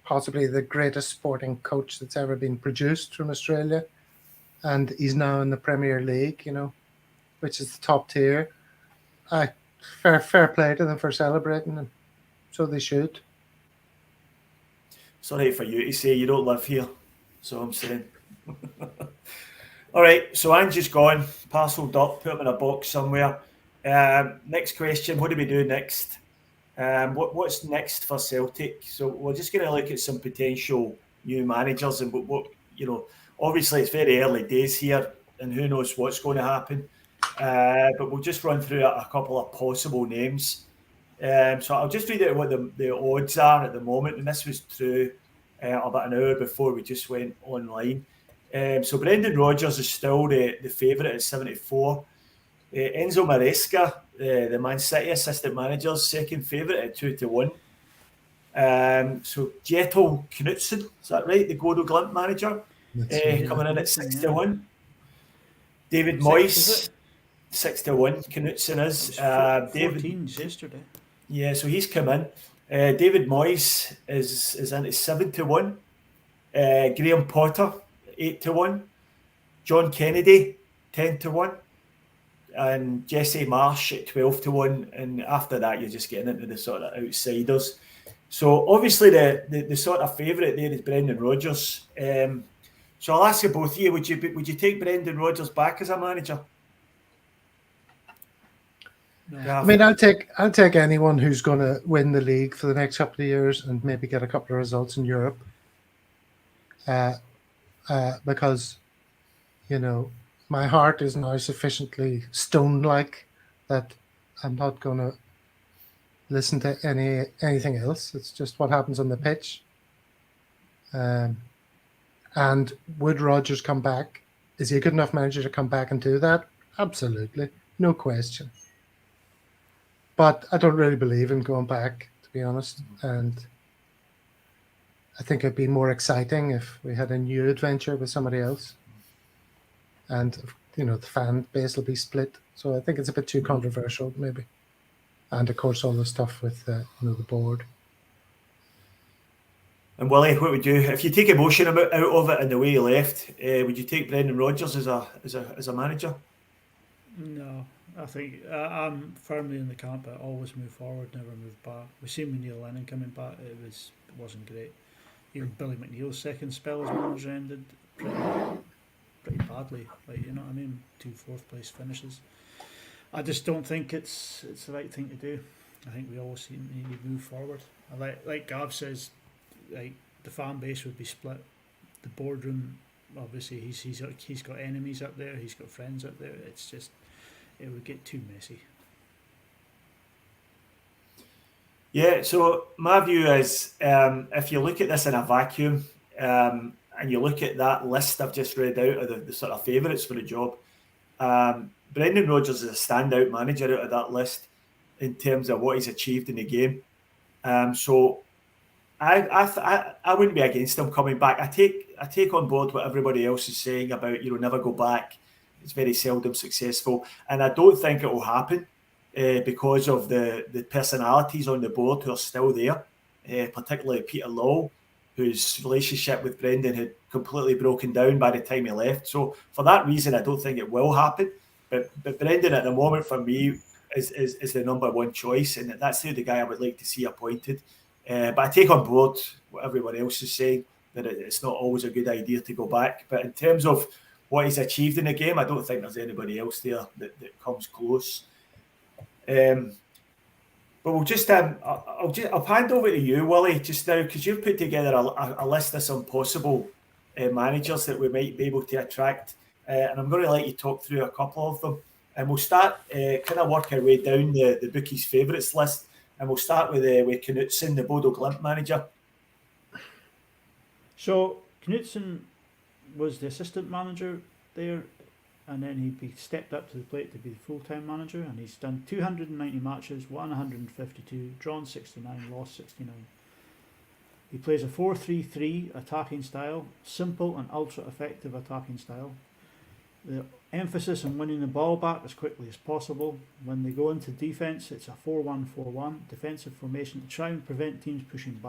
possibly the greatest sporting coach that's ever been produced from Australia. And he's now in the Premier League, which is the top tier. Fair play to them for celebrating, and so they should. Sorry for you to say you don't live here, so I'm saying. All right, so Ange's gone, parcelled up, put him in a box somewhere. Next question, what do we do next? What's next for Celtic? So we're just going to look at some potential new managers, and what obviously it's very early days here, and who knows what's going to happen. But we'll just run through a couple of possible names. So I'll just read out what the odds are at the moment, and this was true about an hour before we just went online. So Brendan Rodgers is still the favourite at 74. Enzo Maresca, the Man City assistant manager, second favourite at 2-1. So Jettel Knutsen, is that right? The Bodo Glimt manager, coming in at 6-1. David Moyes, 6-1. Knutsen is. David yesterday. Yeah, so he's come in. David Moyes is in at 7-1. Graham Potter, 8-1. John Kennedy, 10-1. And Jesse Marsh at 12-1. And after that, you're just getting into the sort of outsiders. So obviously the sort of favourite there is Brendan Rodgers. So I'll ask you both of you, would you take Brendan Rodgers back as a manager? No. Yeah, I mean, I'll take anyone who's going to win the league for the next couple of years and maybe get a couple of results in Europe. Because, my heart is now sufficiently stone-like that I'm not going to listen to anything else. It's just what happens on the pitch. And would Rodgers come back? Is he a good enough manager to come back and do that? Absolutely, no question. But I don't really believe in going back, to be honest. And I think it'd be more exciting if we had a new adventure with somebody else. And, the fan base will be split. So I think it's a bit too controversial, maybe. And, of course, all the stuff with, the board. And Willie, what would you, if you take emotion out of it and the way he left, would you take Brendan Rodgers as a manager? No, I think I'm firmly in the camp. I always move forward, never move back. We've seen with Neil Lennon coming back; it wasn't great. Even Billy McNeil's second spell as manager ended pretty badly. Like, you know what I mean? 2 fourth place finishes. I just don't think it's the right thing to do. I think we always need to move forward. Like Gav says, like the fan base would be split. The boardroom, obviously, he's got enemies up there. He's got friends up there. It's just, it would get too messy. Yeah, so my view is, if you look at this in a vacuum, and you look at that list I've just read out of the sort of favourites for the job, Brendan Rodgers is a standout manager out of that list in terms of what he's achieved in the game. So I wouldn't be against him coming back. I take on board what everybody else is saying about, never go back. It's very seldom successful, and I don't think it will happen because of the personalities on the board who are still there, particularly Peter Law, whose relationship with Brendan had completely broken down by the time he left. So for that reason, I don't think it will happen. But Brendan at the moment for me is the number one choice, and that's the guy I would like to see appointed. But I take on board what everyone else is saying, that it's not always a good idea to go back. But in terms of what he's achieved in the game, I don't think there's anybody else there that comes close. But we'll just I'll hand over to you, Willie, just now, because you've put together a list of some possible managers that we might be able to attract, and I'm going to let you talk through a couple of them, and we'll start kind of work our way down the bookies' favourites list, and we'll start with Knutsen, the Bodo Glimt manager. So Knutsen was the assistant manager there, and then he stepped up to the plate to be the full-time manager, and he's done 290 matches, won 152, drawn 69, lost 69. He plays a 4-3-3 attacking style, simple and ultra-effective attacking style. The emphasis on winning the ball back as quickly as possible. When they go into defence, it's a 4-1-4-1 defensive formation to try and prevent teams pushing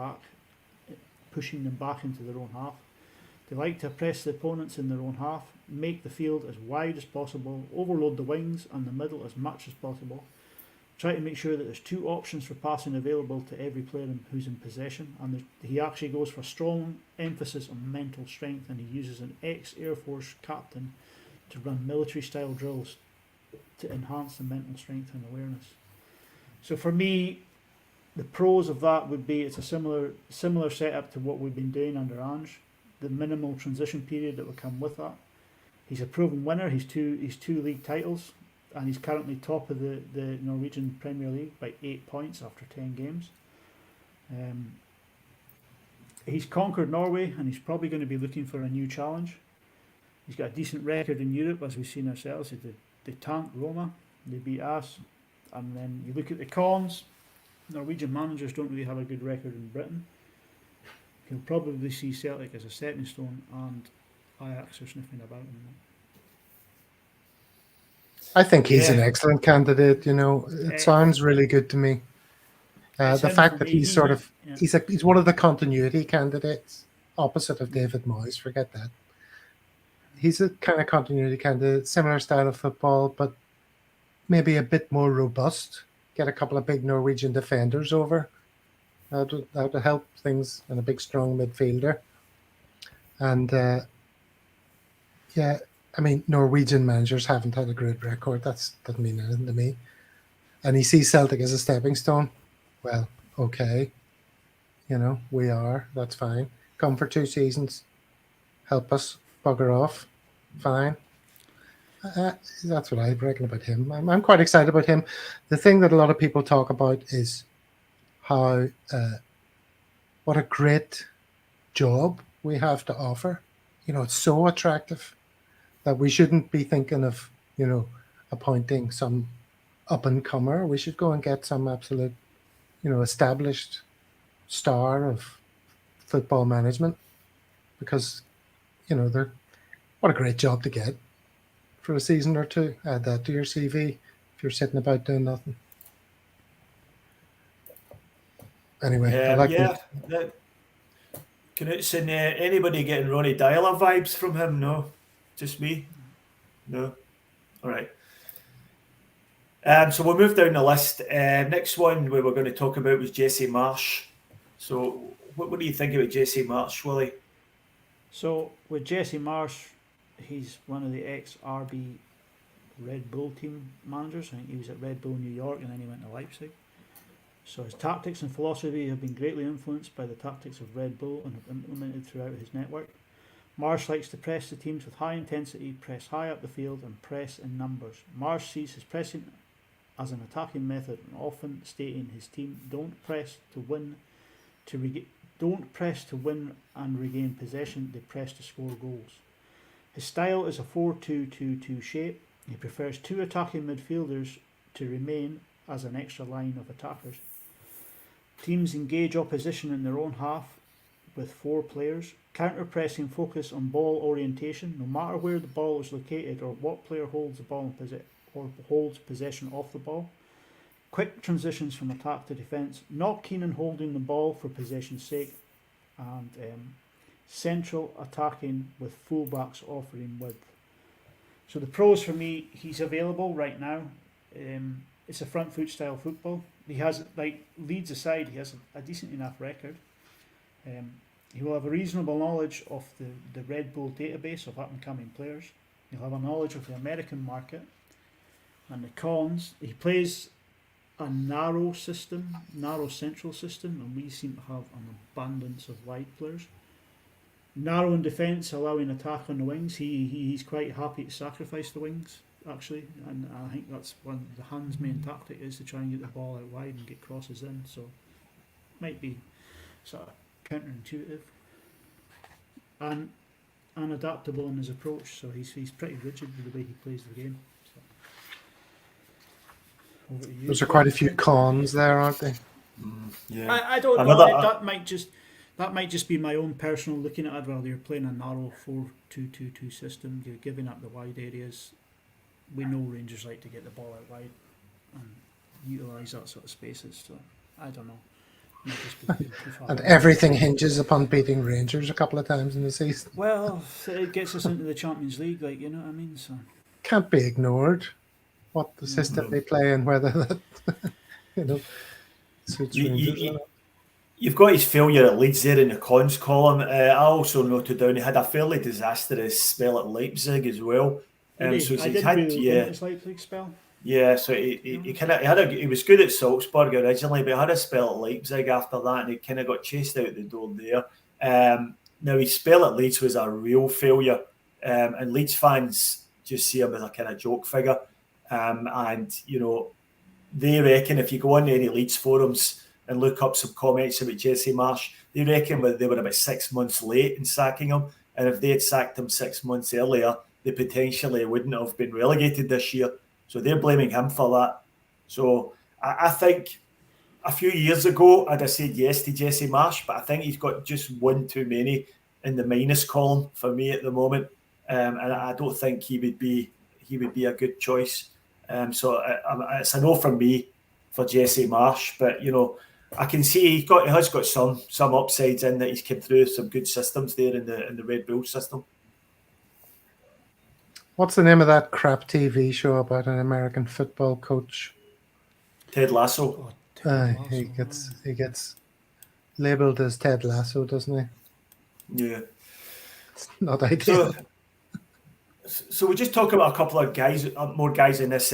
them back into their own half. They like to press the opponents in their own half, make the field as wide as possible, overload the wings and the middle as much as possible. Try to make sure that there's 2 options for passing available to every player who's in possession, and he actually goes for strong emphasis on mental strength, and he uses an ex-Air Force captain to run military-style drills to enhance the mental strength and awareness. So for me, the pros of that would be it's a similar setup to what we've been doing under Ange. The minimal transition period that will come with that. He's a proven winner. He's two league titles, and he's currently top of the Norwegian Premier League by 8 points after 10 games. He's conquered Norway, and he's probably going to be looking for a new challenge. He's got a decent record in Europe, as we've seen ourselves. They tanked Roma, they beat us, and then you look at the cons. Norwegian managers don't really have a good record in Britain. He'll probably see Celtic as a stepping stone, and Ajax are sniffing about him. I think he's an excellent candidate. It sounds really good to me. The fact that he's he's one of the continuity candidates, opposite of David Moyes. Forget that. He's a kind of continuity candidate, similar style of football, but maybe a bit more robust. Get a couple of big Norwegian defenders over. That would help things, and a big, strong midfielder. And Norwegian managers haven't had a great record. That doesn't mean anything to me. and he sees Celtic as a stepping stone, well, okay, we are. That's fine. Come for 2 seasons, help us, bugger off, fine. That's what I reckon about him. I'm quite excited about him. The thing that a lot of people talk about is how what a great job we have to offer. It's so attractive that we shouldn't be thinking of, appointing some up and comer. We should go and get some absolute, established star of football management, because, they're what a great job to get for a season or two. Add that to your CV if you're sitting about doing nothing. Anyway, I like that. Knutson, anybody getting Ronnie Dyler vibes from him? No, just me. No, all right. So we'll move down the list. Next one we were going to talk about was Jesse Marsch. So what do you think about Jesse Marsch, Willie? So with Jesse Marsch, he's one of the ex-RB Red Bull team managers. I think he was at Red Bull New York and then he went to Leipzig. So his tactics and philosophy have been greatly influenced by the tactics of Red Bull and have implemented throughout his network. Marsch likes to press the teams with high intensity, press high up the field and press in numbers. Marsch sees his pressing as an attacking method and often stating his team don't press to win and regain possession, they press to score goals. His style is a 4-2-2-2 shape. He prefers 2 attacking midfielders to remain as an extra line of attackers. Teams engage opposition in their own half with 4 players. Counter-pressing focus on ball orientation, no matter where the ball is located or what player holds the ball or holds possession of the ball. Quick transitions from attack to defence, not keen on holding the ball for possession's sake, and central attacking with fullbacks offering width. So the pros for me, he's available right now. It's a front foot style football. He has, Leeds aside, he has a decent enough record. He will have a reasonable knowledge of the Red Bull database of up and coming players. He'll have a knowledge of the American market. And the cons, he plays a narrow central system, and we seem to have an abundance of wide players. Narrow in defence, allowing attack on the wings. He's quite happy to sacrifice the wings, actually, and I think that's one of the Hans' main tactic is to try and get the ball out wide and get crosses in. So might be sort of counterintuitive and adaptable in his approach. So he's pretty rigid with the way he plays the game. Those are quite a few cons there, aren't they? Yeah, I don't know. That might just be my own personal looking at it. Rather, you're playing a narrow 4-2-2-2 system. You're giving up the wide areas. We know Rangers like to get the ball out wide and utilise that sort of spaces. So I don't know. Might just be too far And everything hinges upon beating Rangers a couple of times in the season. Well, it gets us into the Champions League, you know what I mean. So can't be ignored what the system they play and whether that suits Rangers. You've got his failure at Leeds there in the cons column. I also noted down he had a fairly disastrous spell at Leipzig as well. So his Leipzig spell. Yeah, so he was good at Salzburg originally, but he had a spell at Leipzig after that, and he kind of got chased out the door there. Now his spell at Leeds was a real failure, and Leeds fans just see him as a kind of joke figure. And they reckon if you go on any Leeds forums and look up some comments about Jesse Marsch, they reckon they were about 6 months late in sacking him, and if they had sacked him 6 months earlier, they potentially wouldn't have been relegated this year. So they're blaming him for that. So I think a few years ago I'd have said yes to Jesse Marsch, but I think he's got just one too many in the minus column for me at the moment, and I don't think he would be a good choice. So it's a no from me for Jesse Marsch, but I can see he has got some upsides in that he's come through some good systems there in the Red Bull system. What's the name of that crap TV show about an American football coach? Ted Lasso. He gets labelled as Ted Lasso, doesn't he? Yeah. It's not ideal. So we just talk about a couple of guys, more guys in this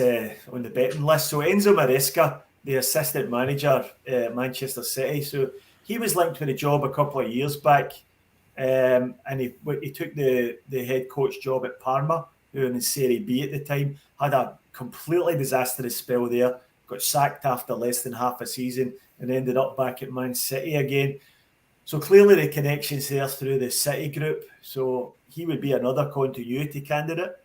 on the betting list. So Enzo Maresca, the assistant manager at Manchester City. So he was linked with a job a couple of years back, and he took the head coach job at Parma, who were in Serie B at the time. Had a completely disastrous spell there. Got sacked after less than half a season, and ended up back at Man City again. So clearly the connection's there through the City group. So he would be another continuity candidate.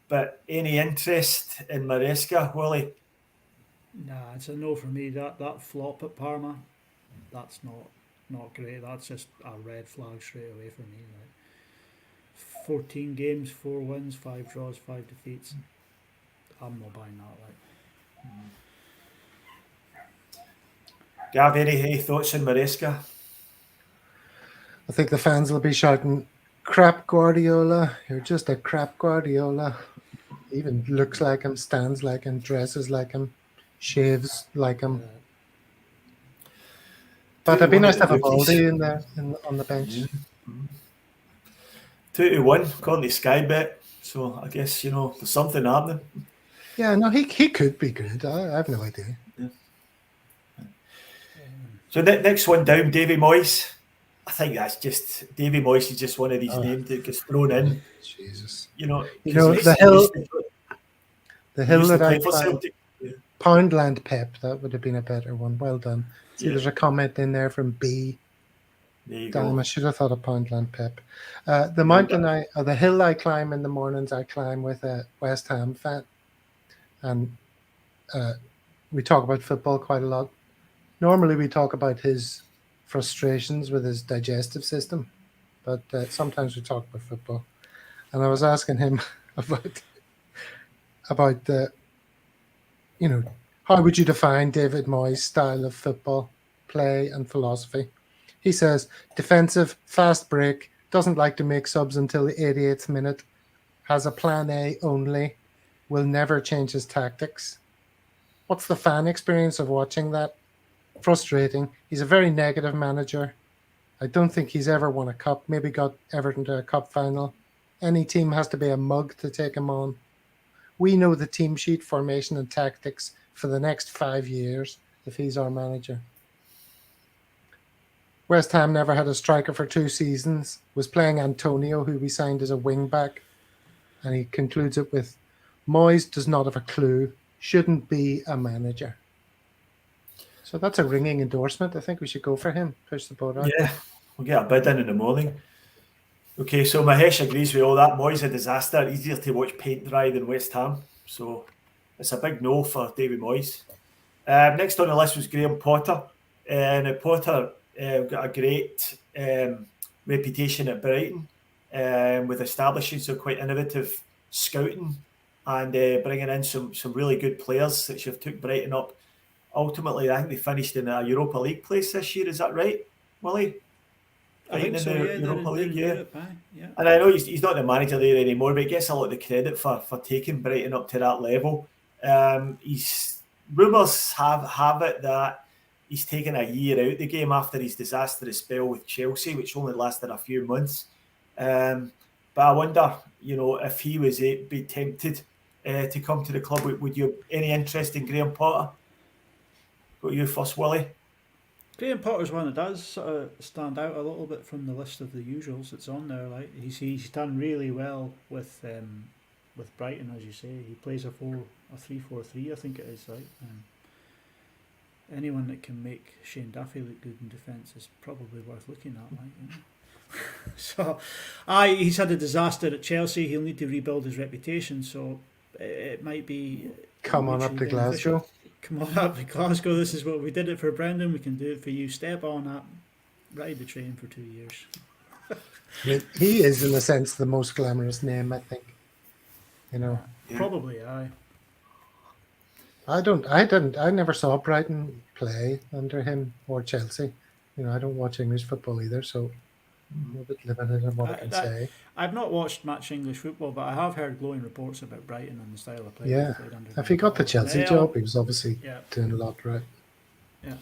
But any interest in Maresca, Willie? Nah, it's a no for me. That flop at Parma, that's not great. That's just a red flag straight away for me. Like 14 games, 4 wins, 5 draws, 5 defeats. I'm not buying that. Like. Gav, any thoughts on Maresca? I think the fans will be shouting, "Crap Guardiola! You're just a crap Guardiola." Even looks like him, stands like him, dresses like him, shaves like him. But it'd be nice to have a Baldy on the bench. 2-1, according to Sky Bet. So I guess, there's something happening. Yeah, no, he could be good. I have no idea. Yeah. So next one down, Davy Moyes. I think that's just Davy Moyes is just one of these names that gets thrown in. Jesus, the hill that I climbed, Poundland Pep. That would have been a better one. Well done. See, there's a comment in there from B. There you Damn, go. I should have thought of Poundland Pep. The hill I climb in the mornings, I climb with a West Ham fan, and we talk about football quite a lot. Normally, we talk about his frustrations with his digestive system, but sometimes we talk about football. And I was asking him about the, how would you define David Moyes' style of football play and philosophy? He says defensive, fast break, doesn't like to make subs until the 88th minute, has a plan A only, will never change his tactics. What's the fan experience of watching that? Frustrating. He's a very negative manager. I don't think he's ever won a cup. Maybe got Everton to a cup final. Any team has to be a mug to take him on. We know the team sheet, formation and tactics for the next 5 years if he's our manager. West Ham never had a striker for 2 seasons, was playing Antonio, who we signed as a wing-back. And he concludes it with, Moyes does not have a clue, shouldn't be a manager. So that's a ringing endorsement. I think we should go for him. Push the boat out. Yeah, we'll get a bid in the morning. Okay, so Mahesh agrees with all that. Moyes a disaster. Easier to watch paint dry than West Ham. So it's a big no for David Moyes. Next on the list was Graham Potter. And Potter got a great reputation at Brighton with establishing some quite innovative scouting and bringing in some really good players that have took Brighton up. Ultimately, I think they finished in a Europa League place this year. Is that right, Willie? I think so, yeah. Europa League, yeah. Europe, yeah. And I know he's not the manager there anymore, but he gets a lot of the credit for taking Brighton up to that level. Rumours have it that he's taken a year out the game after his disastrous spell with Chelsea, which only lasted a few months. But I wonder, if he was be tempted to come to the club, would you any interest in Graham Potter? Go you first, Willie. Graham Potter's one that does sort of stand out a little bit from the list of the usuals that's on there. Like he's done really well with Brighton, as you say. He plays a 3-4-3, I think it is. Like anyone that can make Shane Duffy look good in defence is probably worth looking at. Like, so, he's had a disaster at Chelsea. He'll need to rebuild his reputation. So it might be come on up to Glasgow. Come on up to Glasgow. This is what we did it for Brendan. We can do it for you. Step on up, ride the train for 2 years. I mean, he is, in a sense, the most glamorous name, I think. Yeah. Probably, aye. I never saw Brighton play under him or Chelsea. I don't watch English football either, so I'm a bit limited in what I can say. I've not watched much English football, but I have heard glowing reports about Brighton and the style of play. Yeah, if he got the Chelsea job, he was obviously doing a lot right. Yeah,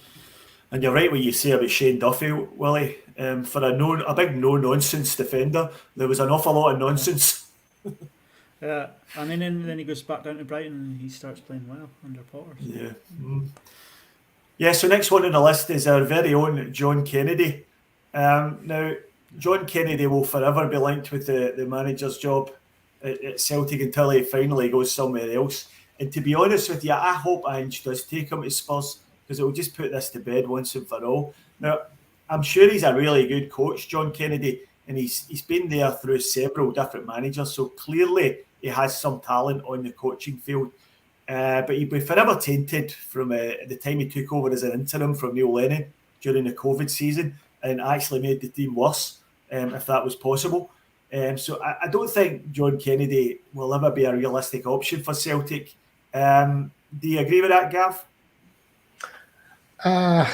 and you're right what you say about Shane Duffy, Willie. For a big no-nonsense defender, there was an awful lot of nonsense. And then he goes back down to Brighton and he starts playing well under Potter. So. Yeah. Yeah, so next one on the list is our very own John Kennedy. Now, John Kennedy will forever be linked with the manager's job at Celtic until he finally goes somewhere else. And to be honest with you, I hope Ange does take him to Spurs, because it will just put this to bed once and for all. Now, I'm sure he's a really good coach, John Kennedy, and he's been there through several different managers, so clearly he has some talent on the coaching field. But he'd be forever tainted from the time he took over as an interim from Neil Lennon during the COVID season, and actually made the team worse, if that was possible. So I don't think John Kennedy will ever be a realistic option for Celtic. Do you agree with that, Gav? I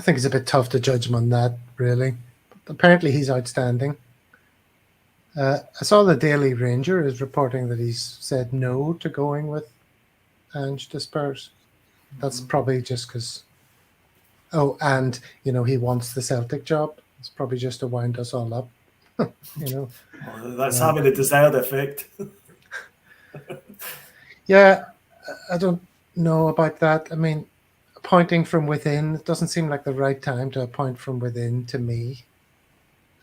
think it's a bit tough to judge him on that, really. But apparently he's outstanding. I saw the Daily Ranger is reporting that he's said no to going with Ange to Spurs. That's probably just because... Oh, and, he wants the Celtic job. It's probably just to wind us all up, Well, that's having the desired effect. Yeah, I don't know about that. I mean, appointing from within, it doesn't seem like the right time to appoint from within to me.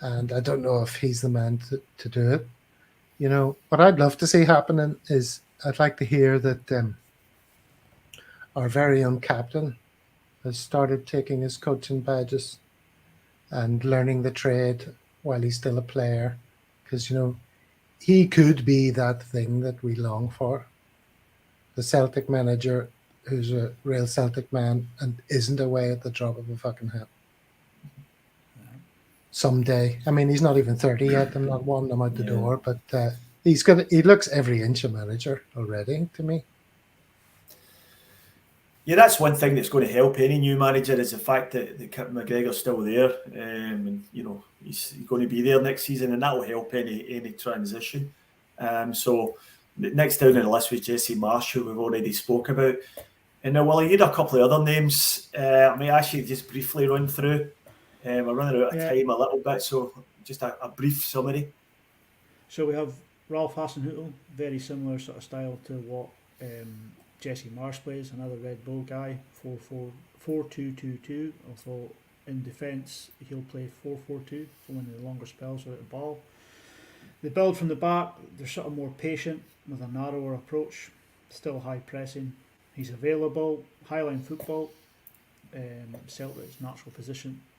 And I don't know if he's the man to do it. What I'd love to see happening is I'd like to hear that our very own captain has started taking his coaching badges and learning the trade while he's still a player. Because, he could be that thing that we long for. The Celtic manager who's a real Celtic man and isn't away at the drop of a fucking hat. Someday. I mean, he's not even 30 yet. I'm not wanting him out the door, but he looks every inch a manager already to me. Yeah, that's one thing that's going to help any new manager, is the fact that McGregor's still there, and he's going to be there next season, and that will help any transition. So next down on the list was Jesse Marsh, who we've already spoke about. And now, well, you had a couple of other names. I may actually just briefly run through. We're running out of time a little bit, so just a brief summary. So we have Ralph Hasenhüttl, very similar sort of style to what Jesse Marsh plays, another Red Bull guy, 4-2-2-2, although in defence he'll play 4-4-2 for one of the longer spells without the ball. They build from the back, they're sort of more patient with a narrower approach, still high pressing. He's available, highline football, Celtic's natural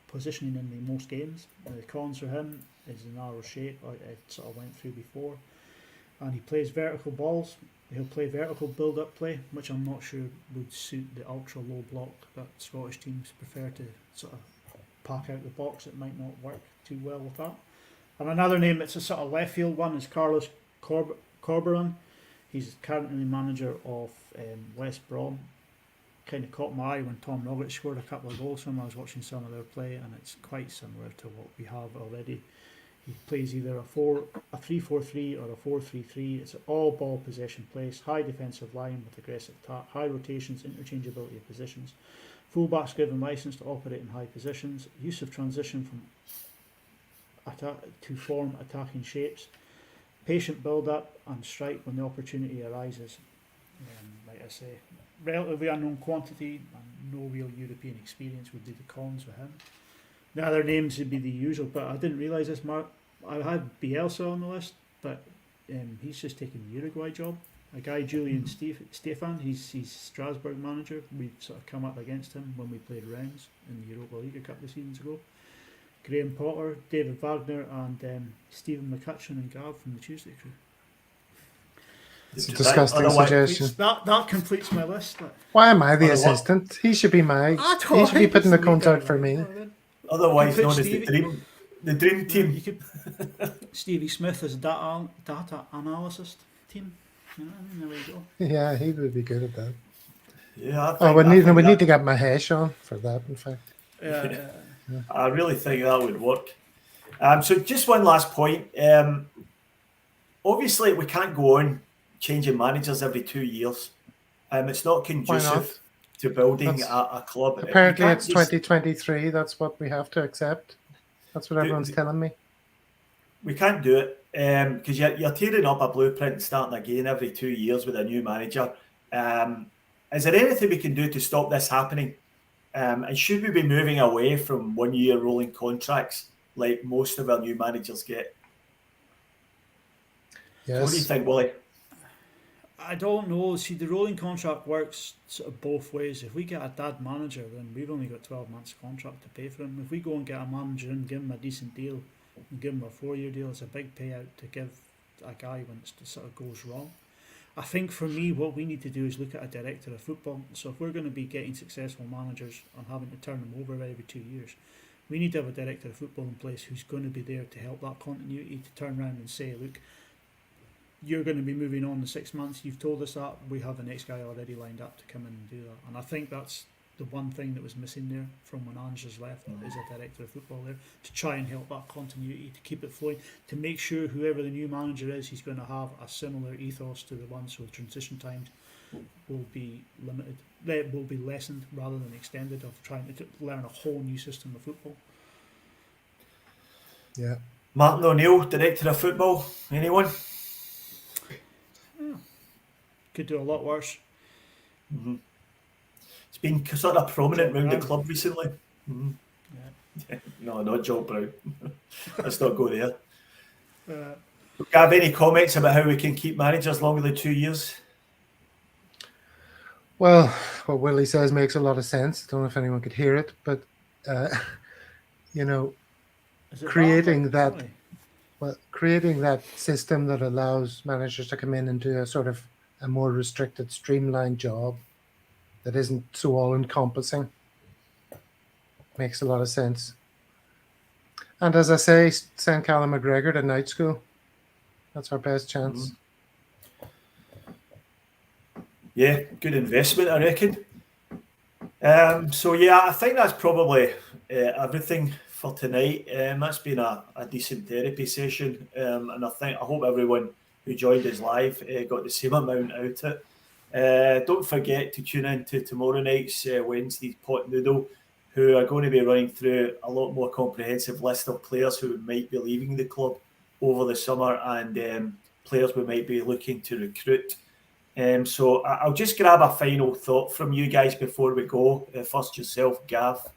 positioning in the most games. The cons for him is the narrow shape, like I sort of went through before, and he plays vertical balls. He'll play vertical build-up play, which I'm not sure would suit the ultra-low block that Scottish teams prefer to sort of pack out the box. It might not work too well with that. And another name that's a sort of left field one is Carlos Corberan. He's currently manager of West Brom. Kind of caught my eye when Tom Rogic scored a couple of goals from him. I was watching some of their play, and it's quite similar to what we have already. He plays either a 3-4-3 or a 4-3-3. It's all ball possession plays, high defensive line with aggressive attack, high rotations, interchangeability of positions. Fullbacks given licence to operate in high positions, use of transition from attack to form attacking shapes, patient build-up and strike when the opportunity arises. Like I say, relatively unknown quantity and no real European experience would be the cons for him. The other names would be the usual, but I didn't realise this, Mark. I had Bielsa on the list, but he's just taken the Uruguay job. A guy, Julian Stefan, he's Strasbourg manager. We sort of come up against him when we played Rennes in the Europa League a couple of seasons ago. Graham Potter, David Wagner, and Stephen McCutcheon and Gav from the Tuesday Crew. It's a disgusting suggestion. That completes my list. Why am I the assistant? He should be he should be putting the cones out for me. Otherwise known as the dream team. You could Stevie Smith as data analysis team. You know what I mean? There we go. Yeah, he would be good at that. Yeah, we need to get Mahesh on for that. In fact, yeah. I really think that would work. So just one last point. Obviously, we can't go on changing managers every 2 years. It's not conducive to building a club. Apparently, it's 2023. That's what we have to accept. That's what everyone's telling me. We can't do it because you're tearing up a blueprint and starting again every 2 years with a new manager. Is there anything we can do to stop this happening? And should we be moving away from 1 year rolling contracts like most of our new managers get? Yes. So what do you think, Willie? I don't know. See, the rolling contract works sort of both ways. If we get a dad manager, then we've only got 12 months contract to pay for him. If we go and get a manager and give him a decent deal and give him a 4-year deal, it's a big payout to give a guy when it sort of goes wrong. I think for me, what we need to do is look at a director of football. So if we're going to be getting successful managers and having to turn them over every 2 years, we need to have a director of football in place who's going to be there to help that continuity, to turn around and say, look, you're going to be moving on in 6 months. You've told us that. We have the next guy already lined up to come in and do that. And I think that's the one thing that was missing there from when Ange has left, is a director of football there to try and help that continuity, to keep it flowing, to make sure whoever the new manager is, he's going to have a similar ethos to the one, so transition times will be limited. They will be lessened rather than extended, of trying to learn a whole new system of football. Yeah. Martin O'Neill, director of football. Anyone? Could do a lot worse. Mm-hmm. It's been sort of prominent around the club recently. Mm-hmm. Yeah. No, not Joe Brown. Let's not go there. Do you have any comments about how we can keep managers longer than 2 years? Well, what Willie says makes a lot of sense. I don't know if anyone could hear it, but creating that system that allows managers to come in and do a sort of a more restricted, streamlined job that isn't so all-encompassing makes a lot of sense. And as I say, send Callum McGregor to night school. That's our best chance. Yeah, good investment, I reckon. So yeah, I think that's probably everything for tonight. That's been a decent therapy session, and I hope everyone who joined us live got the same amount out of it. Don't forget to tune in to tomorrow night's Wednesday's Pot Noodle, who are going to be running through a lot more comprehensive list of players who might be leaving the club over the summer, and players we might be looking to recruit. So I'll just grab a final thought from you guys before we go. First yourself, Gav.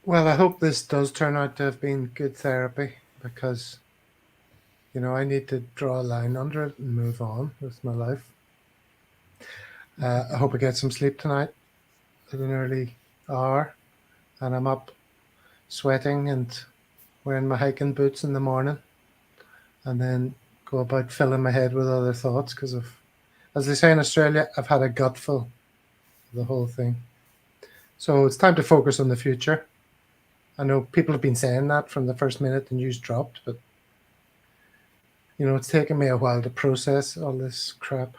Well, I hope this does turn out to have been good therapy, because I need to draw a line under it and move on with my life. I hope I get some sleep tonight at an early hour, and I'm up sweating and wearing my hiking boots in the morning, and then go about filling my head with other thoughts, because as they say in Australia, I've had a gutful of the whole thing. So it's time to focus on the future. I know people have been saying that from the first minute the news dropped, but it's taken me a while to process all this crap.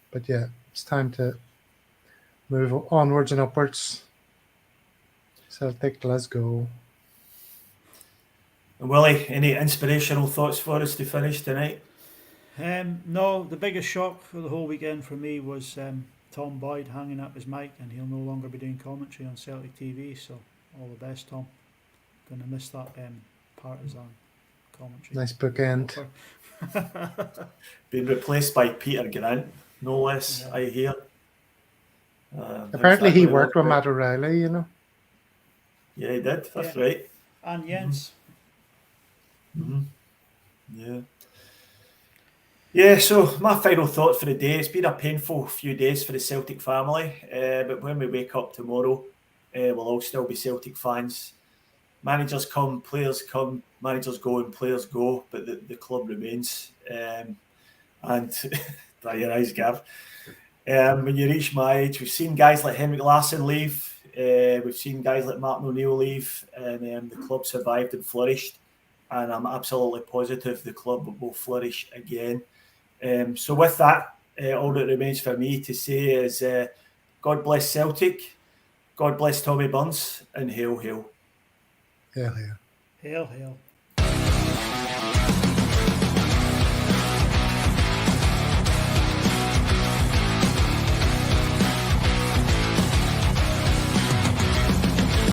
But yeah, it's time to move onwards and upwards. Celtic, let's go. And Willie, any inspirational thoughts for us to finish tonight? No, the biggest shock for the whole weekend for me was Tom Boyd hanging up his mic, and he'll no longer be doing commentary on Celtic TV. So all the best, Tom. Going to miss that partisan commentary. Nice bookend. Being replaced by Peter Grant, no less, yeah. I hear. Apparently he worked with Matt O'Reilly, Yeah, he did. That's right. And Jens. Mm-hmm. Yeah. Yeah, so my final thought for the day, it's been a painful few days for the Celtic family, but when we wake up tomorrow, we'll all still be Celtic fans. Managers come, players come, managers go and players go, but the club remains. And dry your eyes, Gav. When you reach my age, we've seen guys like Henrik Larsson leave, we've seen guys like Martin O'Neill leave, and the club survived and flourished. And I'm absolutely positive the club will flourish again. So with that, all that remains for me to say is God bless Celtic, God bless Tommy Burns, and hail, hail. Hail, hail. Hail, hail.